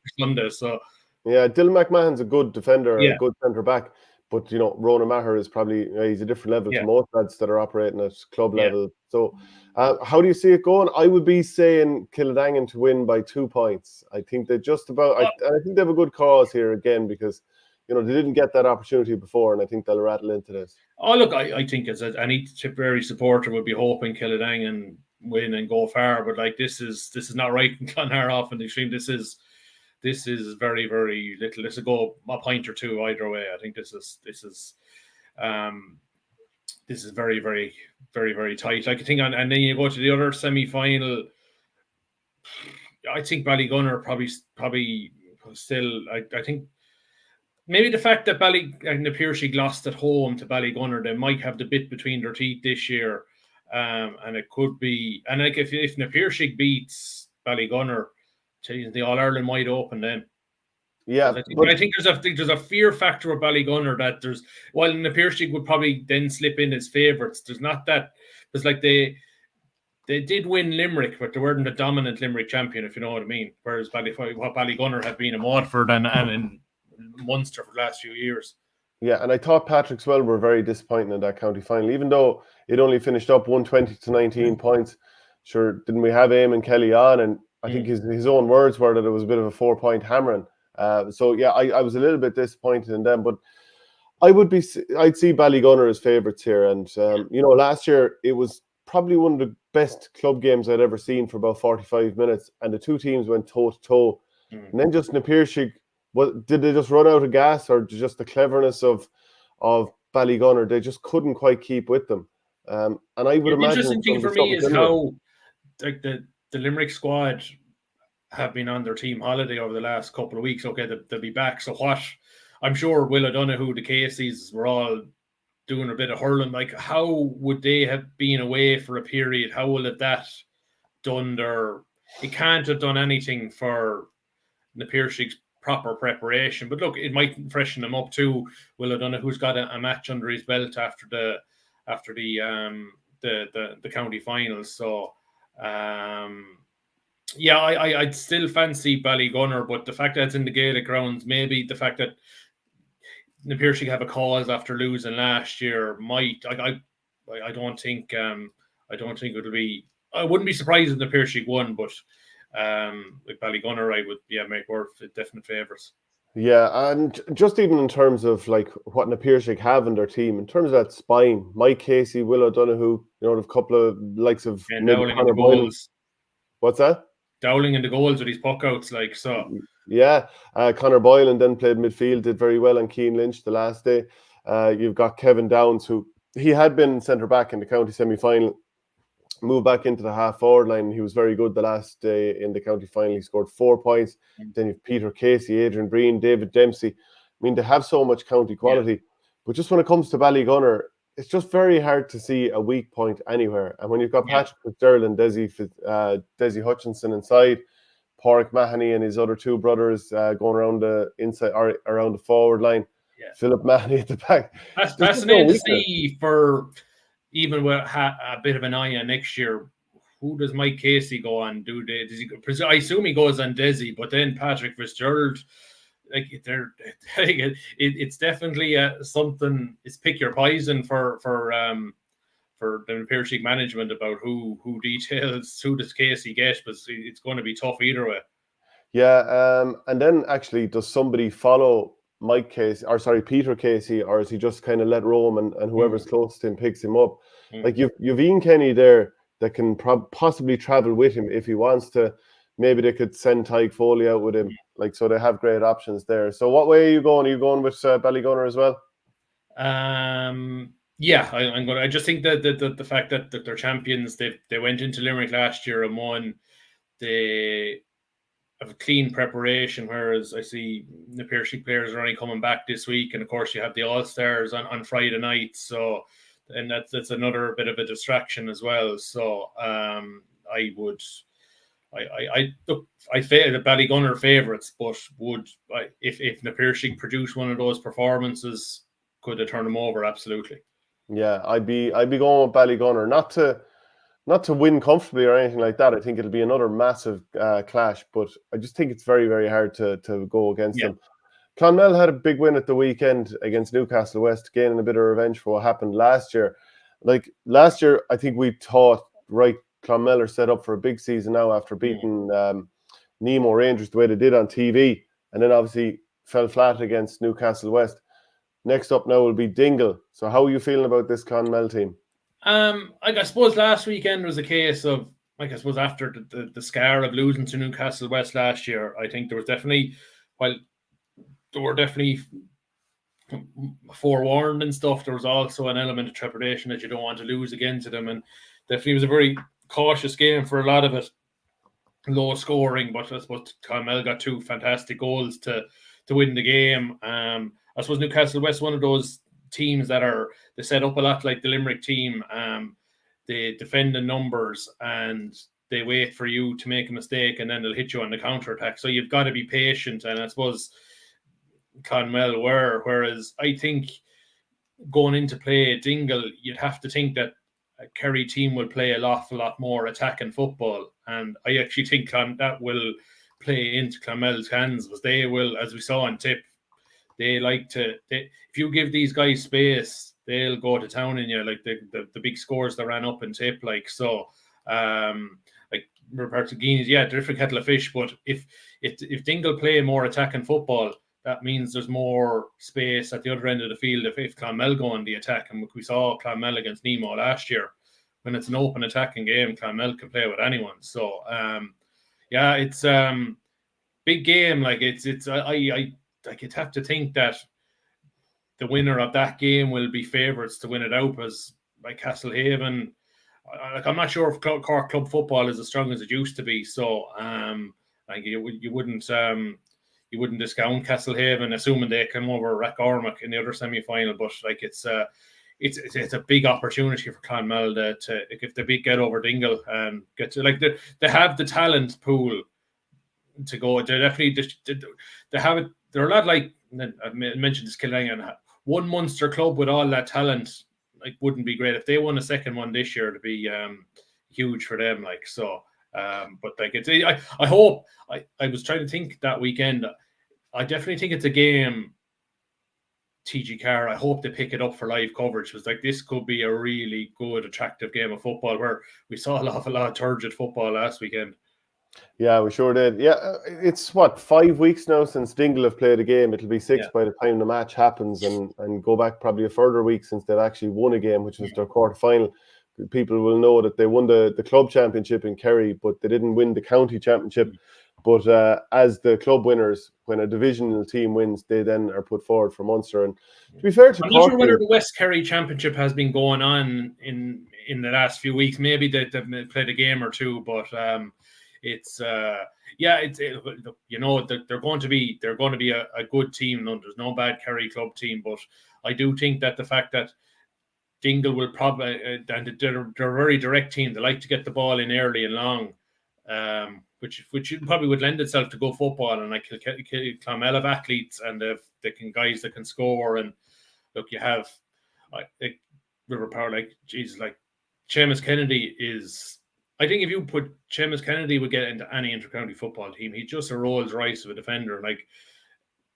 McMahon's a good defender, a good centre back. But Ronan Maher is probably he's a different level to most lads that are operating at club level. So, how do you see it going? I would be saying Kiladangan to win by 2 points. I think they just about. I think they have a good cause here again, because they didn't get that opportunity before, and I think they'll rattle into this. Oh, look, I think as any Tipperary supporter would be hoping Kiladangan win and go far, but like, this is not right in Clonlara off in the extreme. This is very, very little. This will go a point or two either way. I think this is very, very, very, very tight. Like, I think, and then you go to the other semi-final. I think Ballygunner probably still. I think maybe the fact that Na Piarsaigh lost at home to Ballygunner, they might have the bit between their teeth this year, and it could be. And like, if Na Piarsaigh beats Ballygunner, the All-Ireland might open then. Yeah, I think there's a fear factor of Ballygunner that while Na Piarsaigh would probably then slip in as favourites, there's not that, because like they did win Limerick, but they weren't the dominant Limerick champion, if you know what I mean. Whereas Ballygunner have been in Waterford and in Munster for the last few years. Yeah, and I thought Patrickswell were very disappointing in that county final, even though it only finished up 120 to 19 points. Sure, didn't we have Eamon Kelly on? And I think his own words were that it was a bit of a 4-point hammering. So yeah, I was a little bit disappointed in them, but I'd see Ballygunner as favourites here. And last year it was probably one of the best club games I'd ever seen for about 45 minutes, and the two teams went toe to toe. And then just Na Piarsaigh, did they just run out of gas, or just the cleverness of Ballygunner? They just couldn't quite keep with them. And I would imagine the interesting thing for me is how like the Limerick squad have been on their team holiday over the last couple of weeks. Okay, they'll be back. So what? I'm sure Will O'Donoghue, the Caseys, were all doing a bit of hurling. Like, how would they have been away for a period? How will that done their? It can't have done anything for Na Piarsaig's proper preparation. But look, it might freshen them up too. Will O'Donoghue's got a match under his belt after the county finals. So. Yeah, I'd still fancy Ballygunner, but the fact that it's in the Gaelic grounds, maybe the fact that Na Piarsaigh have a cause after losing last year might. I don't think it'll be. I wouldn't be surprised if Na Piarsaigh won, but with Ballygunner, I would make Worth definite favourites. Yeah, and just even in terms of like what Na Piarsaigh have in their team, in terms of that spine, Mike Casey, Will O'Donoghue, a couple of likes of And maybe Dowling in Conor the Boylan. goals. What's that? Dowling in the goals with his puck outs, like so. Yeah, Conor Boylan then played midfield, did very well on Keane Lynch the last day. You've got Kevin Downs, who he had been centre back in the county semi-final, moved back into the half forward line. He was very good the last day in the county final. He scored 4 points. Then you've Peter Casey, Adrian Breen, David Dempsey. I mean, they have so much county quality, but just when it comes to Ballygunner, it's just very hard to see a weak point anywhere. And when you've got Patrick Fitzgerald and Desi Hutchinson inside, Pádraig Mahoney and his other two brothers going around the inside or around the forward line. Yeah. Philip Mahoney at the back. That's fascinating to see for even with a bit of an eye on next year. Who does Mike Casey go on? I assume he goes on Desi, but then Patrick Fitzgerald, it's definitely something. It's pick your poison for the Piarsaigh management about who does Casey get, but it's going to be tough either way. Yeah, and then actually, does somebody follow Mike Casey, Peter Casey, or is he just kind of let roam and whoever's close to him picks him up? Like you've Ian Kenny there that can possibly travel with him if he wants to. Maybe they could send Tyke Foley out with him, so they have great options there. So what way are you going? Are you going with Ballygunner as well? Yeah, I'm going. I just think that the fact that they're champions, they went into Limerick last year and won. They have a clean preparation, whereas I see the Piarsaigh players are only coming back this week, and of course you have the All Stars on Friday night. So, and that's another bit of a distraction as well. So, I feel the Ballygunner favourites, but if Na Piarsaigh produce one of those performances, could they turn them over? Absolutely. Yeah, I'd be going with Ballygunner, not to win comfortably or anything like that. I think it'll be another massive clash, but I just think it's very, very hard to go against them. Clonmel had a big win at the weekend against Newcastle West, gaining a bit of revenge for what happened last year. Like last year, I think we thought, right, Clonmel are set up for a big season now after beating Nemo Rangers the way they did on TV, and then obviously fell flat against Newcastle West. Next up now will be Dingle. So how are you feeling about this Clonmel team? I suppose last weekend was a case of, after the scar of losing to Newcastle West last year, I think there was definitely, while there were definitely forewarned and stuff, there was also an element of trepidation that you don't want to lose again to them, and definitely was a very cautious game for a lot of it. Low scoring, but I suppose Clonmel got 2 fantastic goals to win the game. I suppose Newcastle West, one of those teams that they set up a lot like the Limerick team. They defend in numbers and they wait for you to make a mistake and then they'll hit you on the counter attack. So you've got to be patient, and I suppose Clonmel were. Whereas I think going into play at Dingle, you'd have to think that a Kerry team will play a lot more attacking football, and I actually think that will play into Clonmel's hands, because they will, as we saw in Tip, they like to. If you give these guys space, they'll go to town in you, like the big scores that ran up in Tip, like so. Like Roberto Guinness, different kettle of fish. But if Dingle play more attacking football, that means there's more space at the other end of the field if Clonmel go on the attack. And we saw Clonmel against Nemo last year. When it's an open attacking game, Clonmel can play with anyone. So, it's big game. Like I'd have to think that the winner of that game will be favourites to win it out, as like Castlehaven. I'm not sure if Cork club football is as strong as it used to be. So, you wouldn't discount Castlehaven, assuming they come over Rathcormac in the other semi-final. But it's a big opportunity for Clonmel to if they get over Dingle and get to they have the talent pool to go. They definitely they have it. They're a lot like I mentioned this Kiladangan. One Munster club with all that talent wouldn't be great if they won a second one this year. To be huge for them. So But like I hope I was trying to think that weekend. I definitely think it's a game. TG Carr, I hope they pick it up for live coverage. It was like this could be a really good, attractive game of football where we saw a lot of turgid football last weekend. Yeah, we sure did. Yeah, it's 5 weeks now since Dingle have played a game. It'll be 6 by the time the match happens, and go back probably a further week since they've actually won a game, which was their quarter-final. People will know that they won the club championship in Kerry, but they didn't win the county championship. But as the club winners, when a divisional team wins, they then are put forward for Munster. And to be fair to I'm not sure whether the West Kerry Championship has been going on in the last few weeks. Maybe they've played a game or two, but it's you know, they're going to be a good team. No, there's no bad Kerry club team, but I do think that the fact that Dingle will probably and they're a very direct team. They like to get the ball in early and long. Which probably would lend itself to go football, and like Clonmel of athletes, and they can guys that can score. And look, you have like River Power, like Jesus, like Seamus Kennedy is. I think if you put Seamus Kennedy would get into any intercounty football team. He's just a Rolls Royce of a defender. Like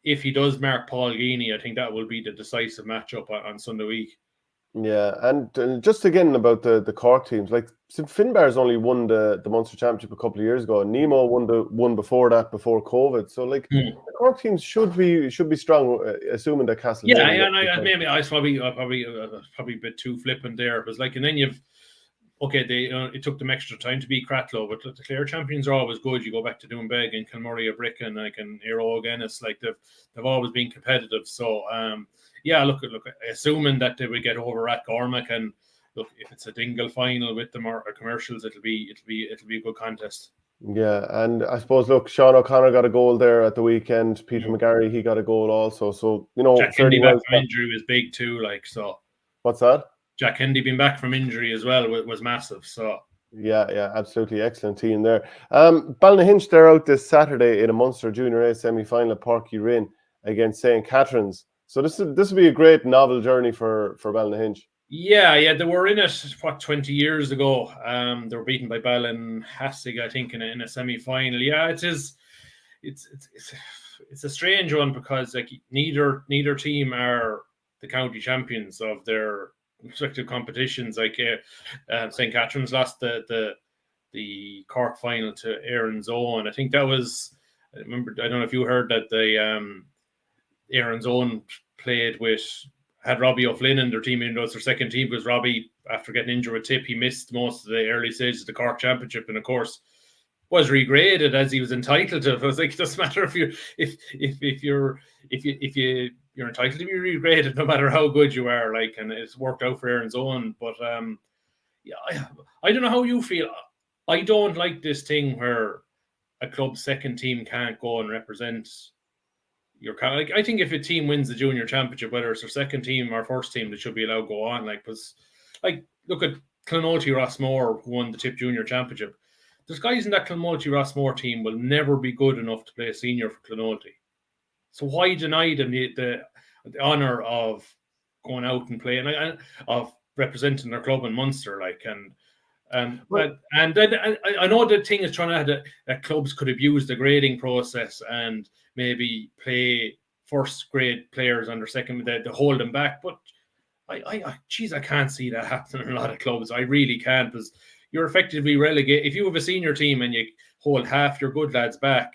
if he does mark Paul Geaney, I think that will be the decisive matchup on Sunday week. Yeah, and just again about the Cork teams, like Finbar's only won the Munster Championship a couple of years ago, and Nemo won the one before that, before COVID. So like the Cork teams should be strong, assuming that Castle. Maybe I was probably a bit too flippant there. It was like, and then it took them extra time to beat Cratloe, but the Clare champions are always good. You go back to Doonbeg and Kilmurray of Brecon, like, and Eero again. It's like they've always been competitive. So look, assuming that they will get over at Gormac, and look, if it's a Dingle final with them or commercials, it'll be a good contest. Yeah, and I suppose, look, Sean O'Connor got a goal there at the weekend. Peter McGarry, he got a goal also. So, you know, Jack Hendy back from injury was big too. Like, so. What's that? Jack Hendy being back from injury as well was massive. So. Yeah, absolutely excellent team there. Ballinahinch, they're out this Saturday in a Munster Junior A semi-final at Páirc Uí Rinn against St. Catherine's. So this will be a great novel journey for Ballinahinch. Yeah, they were in it 20 years ago. They were beaten by Ballinhassig, I think, in a semi-final. Yeah, it is. It's a strange one because like neither team are the county champions of their respective competitions. Like St. Catherine's lost the Cork final to Aaron's Own. I think that was. I remember. I don't know if you heard that Aaron's Own had Robbie O'Flynn in their team, even though it's their second team, because Robbie, after getting injured with Tip, he missed most of the early stages of the Cork Championship, and of course was regraded as he was entitled to. It was like, it doesn't matter if you're entitled to be regraded, no matter how good you are. Like, and it's worked out for Aaron's Own. But I don't know how you feel. I don't like this thing where a club's second team can't go and represent. Like, I think if a team wins the junior championship, whether it's their second team or first team, they should be allowed to go on. Like, because, like, look at Clonmel Rossmore, who won the Tip Junior Championship. There's guys in that Clonmel Rossmore team will never be good enough to play a senior for Clonmel. So why deny them the honour of going out and playing, of representing their club in Munster? Like, and then I know the thing is trying to that clubs could abuse the grading process and maybe play first grade players under second to hold them back, but I can't see that happening in a lot of clubs. I really can't, because you're effectively relegated. If you have a senior team and you hold half your good lads back,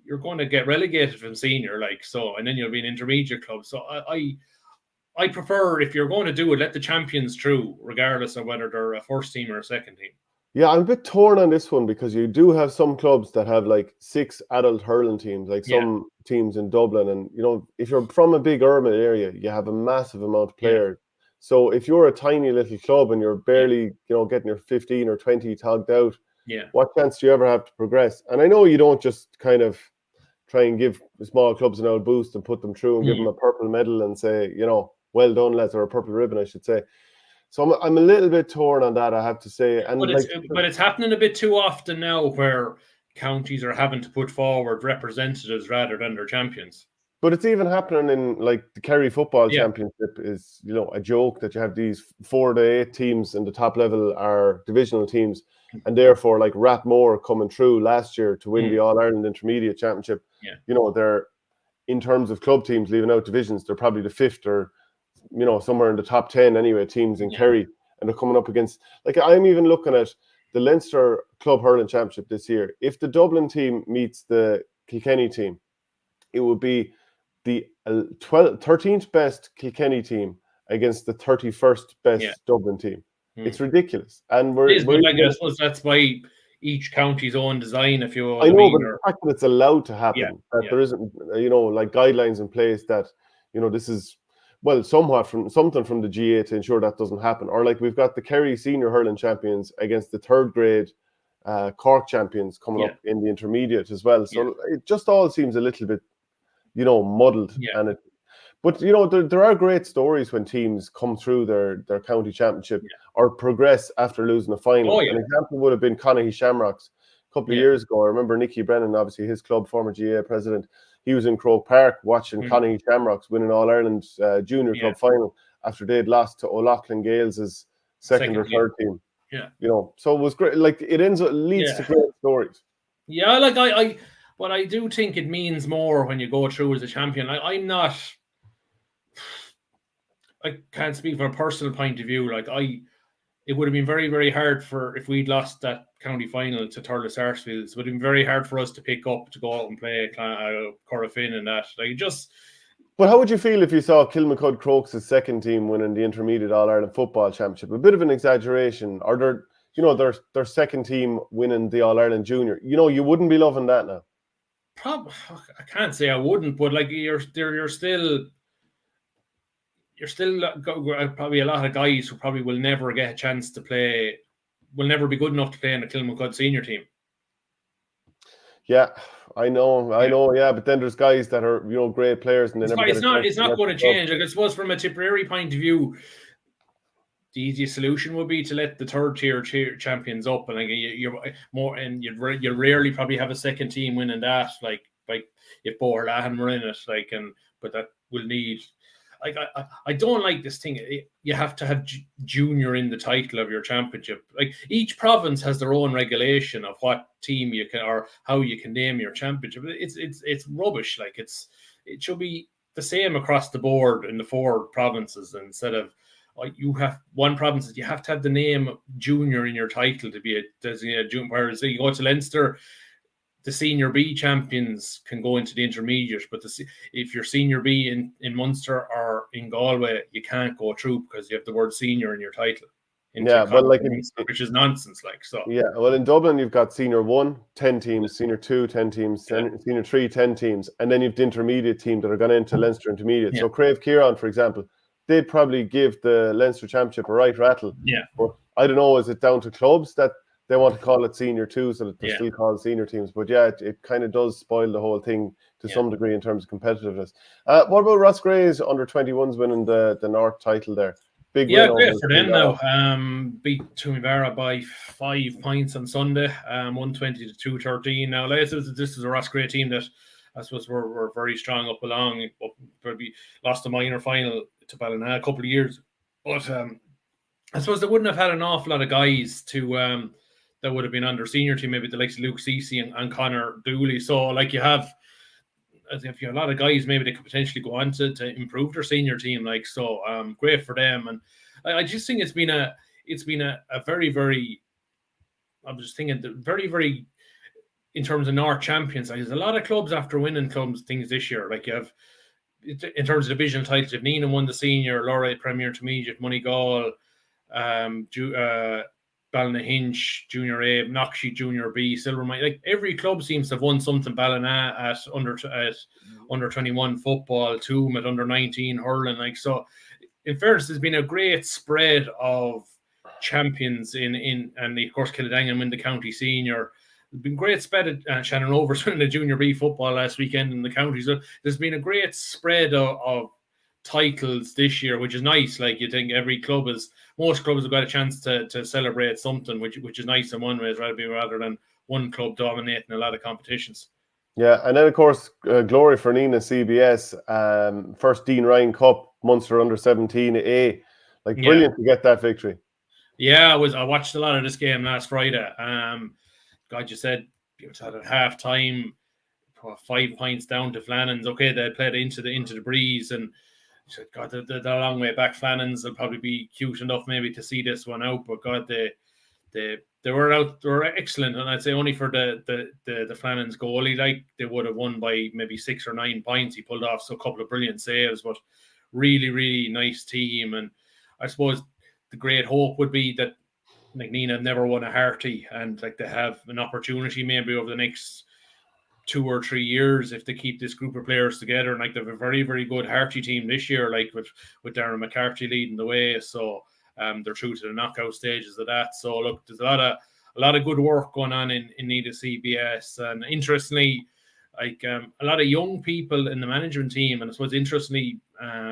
you're going to get relegated from senior, like, so, and then you'll be an intermediate club. So I prefer, if you're going to do it, let the champions through, regardless of whether they're a first team or a second team. Yeah, I'm a bit torn on this one, because you do have some clubs that have like 6 adult hurling teams, like some teams in Dublin. And, you know, if you're from a big urban area, you have a massive amount of players. Yeah. So if you're a tiny little club and you're barely, you know, getting your 15 or 20 togged out, what chance do you ever have to progress? And I know you don't just kind of try and give the small clubs an old boost and put them through and give them a purple medal and say, you know, well done, lads, or a purple ribbon, I should say. So I'm a little bit torn on that, I have to say. And but it's happening a bit too often now, where counties are having to put forward representatives rather than their champions. But it's even happening in like the Kerry Football Yeah. Championship is, a joke that you have these 4 to 8 teams in the top level are divisional teams, and therefore like Rathmore coming through last year to win the All-Ireland Intermediate Championship. Yeah. They're, in terms of club teams leaving out divisions, they're probably the 5th or, somewhere in the top 10 anyway, teams in Kerry, and they're coming up against, like I'm even looking at the Leinster Club Hurling Championship this year. If the Dublin team meets the Kilkenny team, it would be the 13th best Kilkenny team against the 31st best Dublin team. It's ridiculous. And I suppose that's by each county's own design, if you I know, but the fact that it's allowed to happen, that there isn't, like guidelines in place that, this is, well, something from the GA to ensure that doesn't happen. Or like we've got the Kerry Senior Hurling Champions against the 3rd grade Cork champions coming up in the intermediate as well. So it just all seems a little bit, muddled. But there are great stories when teams come through their county championship or progress after losing a final. An example would have been Conahy Shamrocks a couple of years ago. I remember Nicky Brennan, obviously his club, former GA president. He was in Croke Park watching Conahy Shamrocks win an All-Ireland junior club final after they'd lost to O'Loughlin Gales' second or third team. So it was great. Like it leads to great stories. Yeah, like but I do think it means more when you go through as a champion. I can't speak from a personal point of view. Like it would have been very, very hard if we'd lost that county final to Thurles Sarsfields. It would have been very hard for us to pick up to go out and play Corofin and that. But how would you feel if you saw Kilmacud Crokes' second team winning the Intermediate All-Ireland Football Championship? A bit of an exaggeration. Or their second team winning the All-Ireland Junior. You wouldn't be loving that now. I can't say I wouldn't, but like you're still probably a lot of guys who probably will never get a chance to play, will never be good enough to play in a Kilmacud senior team. Yeah, I know, but then there's guys that are great players and it's not going to change. Like I suppose from a Tipperary point of view, the easiest solution would be to let the third tier champions up, and like you're more, and you rarely probably have a second team winning that. Like if Ballinahinch were in it, but that will need. Like I don't like this thing. You have to have junior in the title of your championship. Like each province has their own regulation of what team you can or how you can name your championship. It's rubbish. Like it should be the same across the board in the 4 provinces instead of. You have one province that you have to have the name junior in your title to be a designated junior. Whereas you go to Leinster, the senior B champions can go into the intermediate, but if you're senior B in Munster or in Galway, you can't go through because you have the word senior in your title. Which is nonsense. Well, in Dublin you've got senior 1, 10 teams, senior 2, 10 teams, senior 3, 10 teams, and then you've the intermediate team that are going into Leinster intermediate. So Crave Kieran, for example, they'd probably give the Leinster Championship a right rattle. Yeah. But I don't know, is it down to clubs that they want to call it senior 2 so that they're still called senior teams? But it kind of does spoil the whole thing to some degree in terms of competitiveness. What about Ross Gray's under-21s winning the North title there? Big win. Great for them now. Beat Tuamibara by 5 points on Sunday, 120 to 213. Now, this is a Ross Gray team that I suppose we're very strong up along. Probably lost the minor final to Ballinahinch a couple of years, but I suppose they wouldn't have had an awful lot of guys to that would have been on their senior team, maybe the likes of Luke Ceci and Connor Dooley. So like you have a lot of guys, maybe they could potentially go on to improve their senior team. Like so, great for them. And I just think it's been a very, very. I'm just thinking very, very. In terms of North champions, like there's a lot of clubs after winning things this year. Like you have. In terms of divisional titles, if Nina won the senior, Laura Premier Intermediate, Moneygall, Ballinahinch, Junior A, Knoxie, Junior B, Silvermine. Like every club seems to have won something. Ballina at under 21 football, Toom at under 19 hurling. Like so, in fairness, there's been a great spread of champions and of course Kiladangan win the county senior. There's been great spread at Shannon Rovers winning the Junior B football last weekend in the county. So there's been a great spread of titles this year, which is nice. Like you think most clubs have got a chance to celebrate something, which is nice in one way, rather than one club dominating a lot of competitions. Yeah, and then of course, glory for Nina CBS, first Dean Ryan Cup, Munster under 17 A, like brilliant to get that victory. Yeah, I watched a lot of this game last Friday. God, you said it was at half time, 5 points down to Flannans. Okay, they played into the breeze, and God, they're a long way back. Flannans will probably be cute enough maybe to see this one out, but God, they were out. They were excellent, and I'd say only for the Flannans goalie, like they would have won by maybe 6 or 9 points. He pulled off a couple of brilliant saves, but really nice team. And I suppose the great hope would be that like Nina have never won a Harty, and like they have an opportunity maybe over the next 2 or 3 years if they keep this group of players together. And like they have a very good Harty team this year, like with Darren McCarthy leading the way. So they're through to the knockout stages of that. So look, there's a lot of good work going on in Nina CBS, and interestingly, like a lot of young people in the management team. And I suppose interestingly,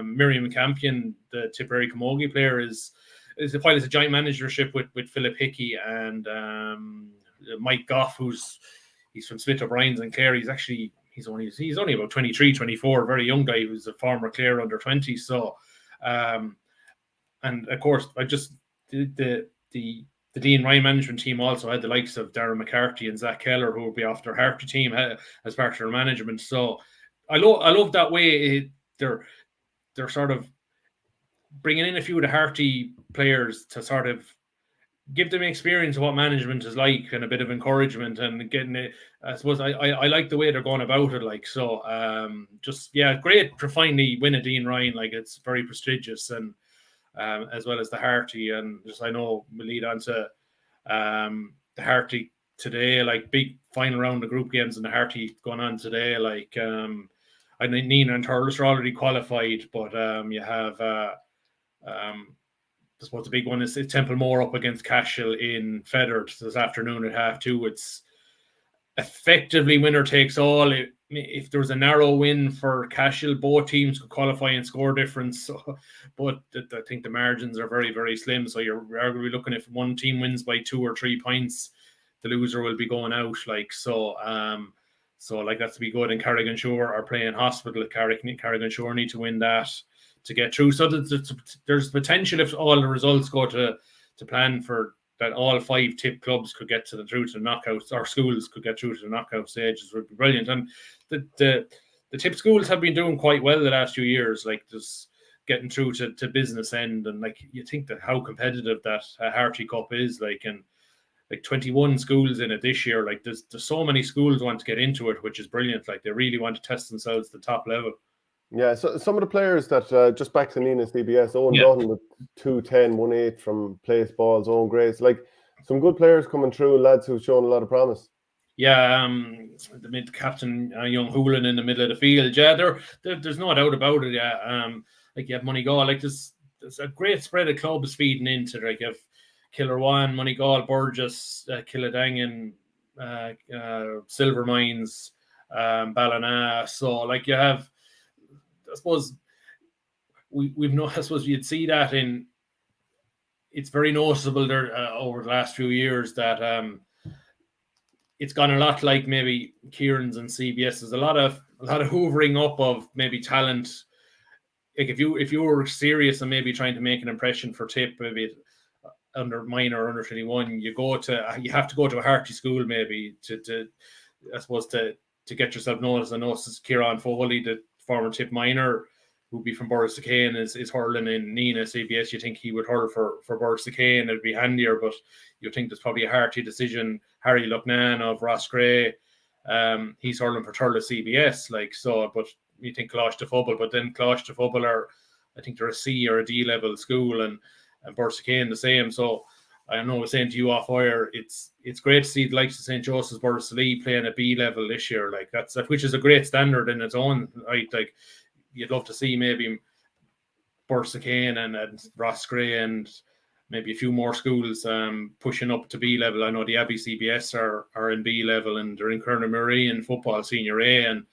Miriam Campion, the Tipperary Camogie player, is a joint managership with Philip Hickey and Mike Goff, he's from Smith O'Brien's and Clare. He's only about 23, 24, very young guy who's a former Clare under 20. So, and of course, I just the Dean Ryan management team also had the likes of Darren McCarthy and Zach Keller, who will be off their Harty team as part of their management. So, I love that way they're sort of bringing in a few of the Harty players to sort of give them experience of what management is like and a bit of encouragement and getting it. I suppose I like the way they're going about it. Like, so great to finally win a Dean Ryan. Like, it's very prestigious, and as well as the Harty. And just, I know we'll lead on to the Harty today, like big final round of group games and the Harty going on today. Like, I think Nina and Turles are already qualified, but you have I suppose the big one is Templemore up against Cashel in Feathered this afternoon at 2:30. It's effectively winner takes all. If there was a narrow win for Cashel, both teams could qualify and score difference. So, but I think the margins are very slim. So you're going to be looking, if one team wins by 2 or 3 points, the loser will be going out. Like, so like that's to be good. And Carrigan-Shore are playing Hospital. Carrigan-Shore need to win that to get through. So there's potential, if all the results go to plan for that, all 5 tip clubs could get through to the knockouts, or schools could get through to the knockout stages. Would be brilliant. And the tip schools have been doing quite well the last few years, like just getting through to business end. And like, you think that how competitive that Harty Cup is, like, and like 21 schools in it this year. Like, there's so many schools want to get into it, which is brilliant. Like, they really want to test themselves at the top level. Yeah, so some of the players that just back to Nina CBS, Owen Dutton with 2-10, 1-8 from place balls, Owen Grace, like some good players coming through, lads who've shown a lot of promise. Yeah, the mid captain Young Hoolan in the middle of the field. Yeah, there's no doubt about it. Yeah, like you have Moneygall, like there's a great spread of clubs feeding into. Like you have Killarwan, Moneygall, Burgess, Kiladangan, Silver Mines, Ballina. So like you have, I suppose we've no. I suppose you'd see that it's very noticeable there over the last few years that it's gone a lot like maybe Kieran's and CBS. There's a lot of hoovering up of maybe talent. Like if you were serious and maybe trying to make an impression for Tip, maybe under minor or under 21, you have to go to a Harty school maybe to I suppose to get yourself noticed. I know Kieran Foley, the former Tip minor, who'd be from Borris-Kane, is hurling in Nina CBS. You think he would hurl for Borris-Kane, it'd be handier, but you think there's probably a Harty decision. Harry Lucknan of Ross Gray, he's hurling for Turles CBS, like, so, but you think Closh to Fubble, but then Closh to Fubble are, I think they're a C or a D level school, and Borris-Kane the same. So I know I was saying to you off air, it's great to see the likes of St. Joseph's Borris-Lee playing at B level this year, like which is a great standard in its own right. Like, you'd love to see maybe Borris-Kane and Ross Gray and maybe a few more schools pushing up to B level. I know the Abbey CBS are in B level, and they're in Clonlara in football senior A, and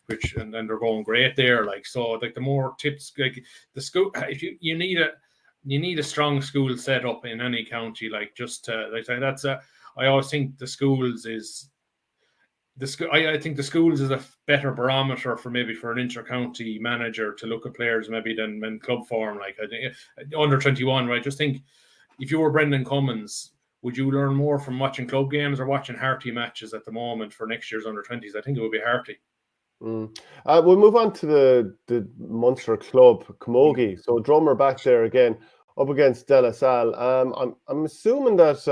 they're going great there. Like, so like the more tips, like the school, if you need a strong school set up in any county, like just like that's I always think the schools is I think the schools is a better barometer for an inter-county manager to look at players maybe than club form. Like I think under 21, right? Just think if you were Brendan Cummins, would you learn more from watching club games or watching Harty matches at the moment for next year's under 20s? I think it would be Harty. We'll move on to the Munster club Camogie. So Drummer back there again, up against De La Salle. I'm assuming that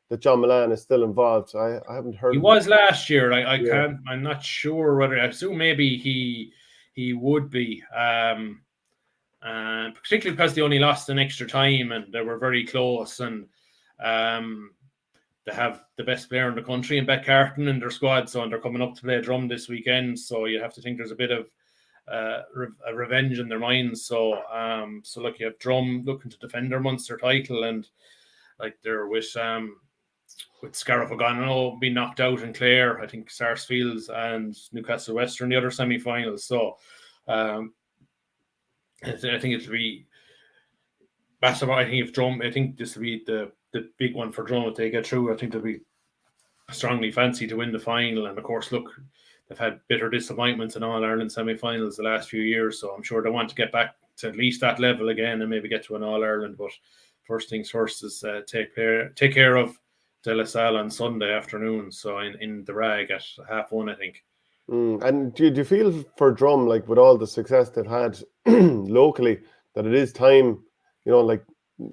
that John Milan is still involved. I haven't heard. He was last year. I can't. I'm not sure whether. I assume maybe he would be. Particularly because they only lost an extra time and they were very close, and they have the best player in the country in Beck Carton in their squad, so they're coming up to play Drum this weekend. So you have to think there's a bit of a revenge in their minds. So look, you have Drum looking to defend their Munster title, and like they're with Scariff O'Gonano being knocked out in Clare, I think Sarsfields and Newcastle Western the other semi-finals. So I think it'll be massive. I think if Drum, I think this will be the big one for Drum if they get through. I think they'll be strongly fancy to win the final. And of course, look, they've had bitter disappointments in All-Ireland semi-finals the last few years, so I'm sure they want to get back to at least that level again and maybe get to an All-Ireland. But first things first is take care of De La Salle on Sunday afternoon, so in the Rag at 1:30, I think. And do you feel for Drum, like with all the success they've had locally, that it is time, like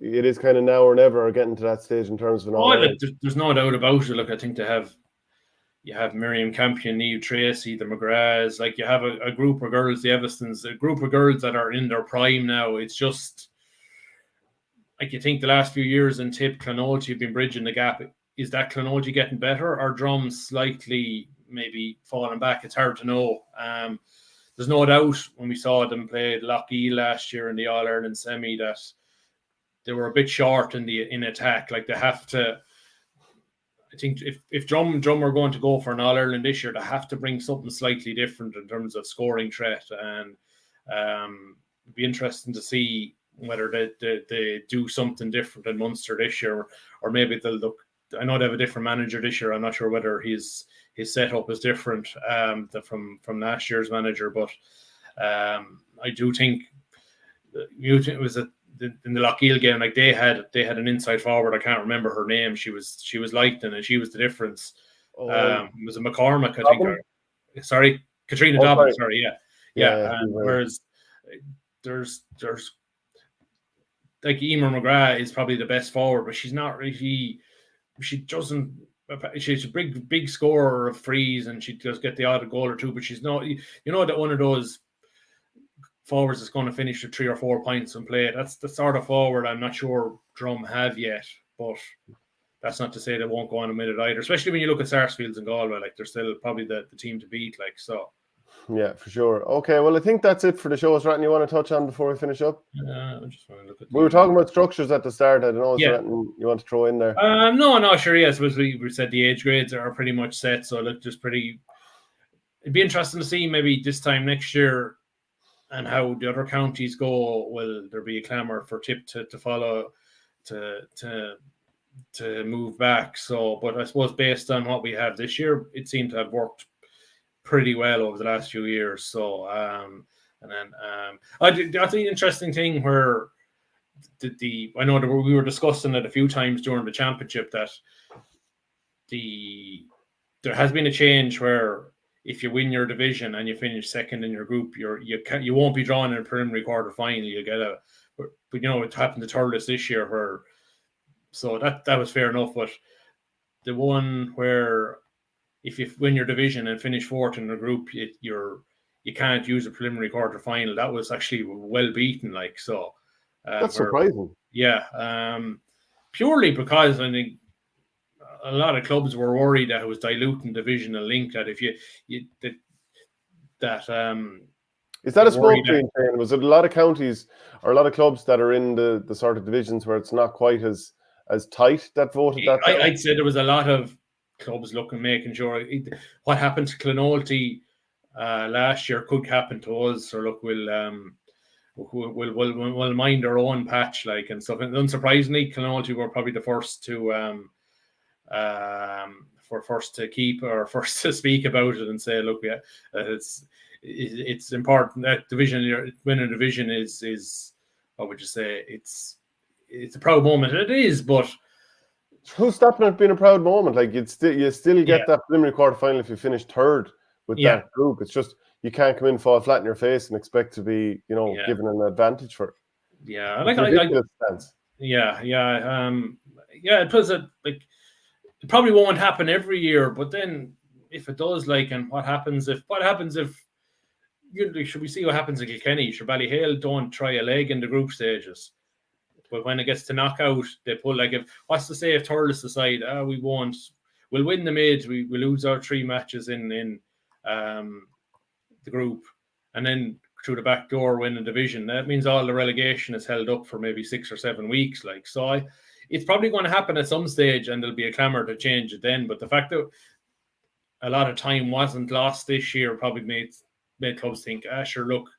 it is kind of now or never getting to that stage in terms of an All-Ireland? There's no doubt about it. Look, I think you have Miriam Campion, Niamh Tracy, the McGraths, like you have a group of girls, the Evestons, a group of girls that are in their prime now. It's just like you think the last few years in Tip, Clonlara have been bridging the gap. Is that Clonlara getting better or Drum slightly maybe falling back? It's hard to know. There's no doubt when we saw them play Lockheed last year in the All-Ireland semi that they were a bit short in attack. Like they have to. I think if Drum are going to go for an All-Ireland this year, they have to bring something slightly different in terms of scoring threat, and it'd be interesting to see whether they do something different in Munster this year, or maybe they'll look. I know they have a different manager this year. I'm not sure whether his setup is different from last year's manager, but I do think it was in the Lockheed game. Like they had an inside forward. I can't remember her name. She was Leighton, and she was the difference. It was a McCormack, I think. Sorry, Katrina Dobbin. Sorry, yeah. Whereas there's like Emer McGrath is probably the best forward, but she's not really. She doesn't. She's a big scorer of frees, and she does get the odd goal or two. But she's not. That one of those forwards is going to finish with 3 or 4 points and play. That's the sort of forward I'm not sure Drum have yet. But that's not to say they won't go on and win it either. Especially when you look at Sarsfields and Galway, like they're still probably the team to beat. Like so. Yeah, for sure. Okay, well, I think that's it for the show. Is there anything you want to touch on before we finish up? I just want to look at. We were talking about structures at the start. I don't know. Is there anything you want to throw in there? No, sure. Yes, we said the age grades are pretty much set. So look, just pretty. It'd be interesting to see maybe this time next year, and how the other counties go. Will there be a clamour for Tip to follow, to move back? So, but I suppose based on what we have this year, it seemed to have worked pretty well over the last few years. So and then I think the interesting thing where I know that we were discussing it a few times during the championship that there has been a change where if you win your division and you finish second in your group, you won't be drawn in a preliminary quarter final. You get but it happened to Thurles this year where so that was fair enough, but the one where if you win your division and finish fourth in the group, you can't use a preliminary quarter final. That was actually well beaten. Like so, that's surprising. Yeah, purely because I think a lot of clubs were worried that it was diluting divisional link. That if is that a smoke screen thing? Was it a lot of counties or a lot of clubs that are in the sort of divisions where it's not quite as tight that voted that? I'd say there was a lot of clubs making sure what happened to Clonlara last year could happen to us. So look, we'll mind our own patch like and stuff. And unsurprisingly, Clonlara were probably the first to for first to keep or first to speak about it and say, look, yeah, it's important that division, winning a division is what would you say? It's a proud moment. It is, but who's stopping it being a proud moment? Like you still get that preliminary quarterfinal if you finish third with that group. It's just you can't come in, fall flat in your face, and expect to be, given an advantage for it. Yeah, it's ridiculous stance. It was it probably won't happen every year, but then if it does, and what happens if should we see what happens in Kilkenny? Sure, Ballyhale don't try a leg in the group stages, but when it gets to knockout, they pull what's to say if Thurles decide we'll win the mid, we lose our 3 matches in the group, and then through the back door win the division. That means all the relegation is held up for maybe 6 or 7 weeks. It's probably going to happen at some stage, and there'll be a clamour to change it then. But the fact that a lot of time wasn't lost this year probably made clubs think, sure, look,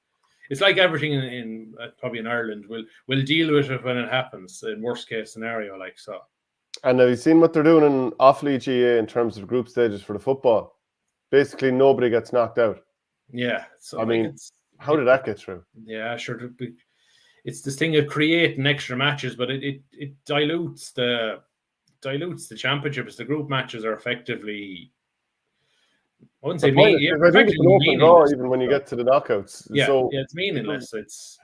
it's like everything in probably in Ireland. We'll deal with it when it happens, in worst case scenario, so. And have you seen what they're doing in off-league GA in terms of group stages for the football? Basically, nobody gets knocked out. Yeah. So how did that get through? Yeah, sure. It's this thing of creating extra matches, but it dilutes the championship, as the group matches are effectively, I wouldn't say meaningless. Even when you get to the knockouts. Yeah, it's meaningless. It's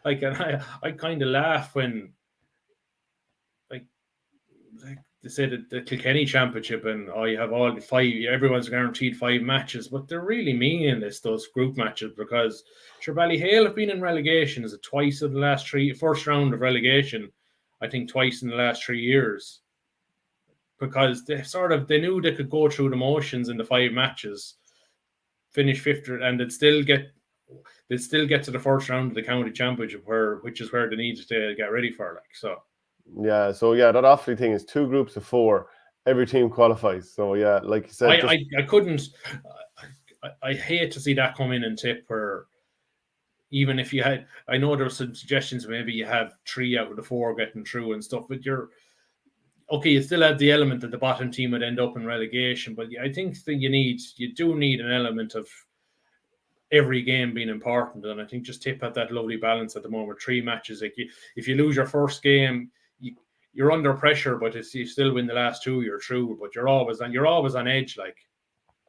I kind of laugh when they say that the Kilkenny Championship and you have all 5, everyone's guaranteed 5 matches, but they're really meaningless, those group matches, because sure, Ballyhale have been in relegation. Is it twice in the last first round of relegation? I think twice in the last 3 years, because they knew they could go through the motions in the 5 matches, finish 5th, and they'd still get to the first round of the county championship, which is where they needed to get ready for, so. Yeah, that awfully thing is 2 groups of 4. Every team qualifies. So yeah, like you said, I couldn't. I hate to see that come in and tip where, even if you had, I know there were some suggestions maybe you have 3 out of the 4 getting through and stuff, but you still have the element that the bottom team would end up in relegation. But I think that you do need an element of every game being important, and I think just tip at that lovely balance at the moment. 3 matches, if you lose your first game, you're under pressure, but if you still win the last 2, you're through. But you're always on edge,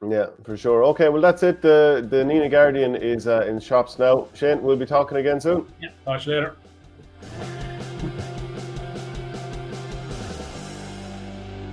Yeah, for sure. Okay, well that's it. The Nina Guardian is in shops now. Shane, we'll be talking again soon. Yeah, talk to you later.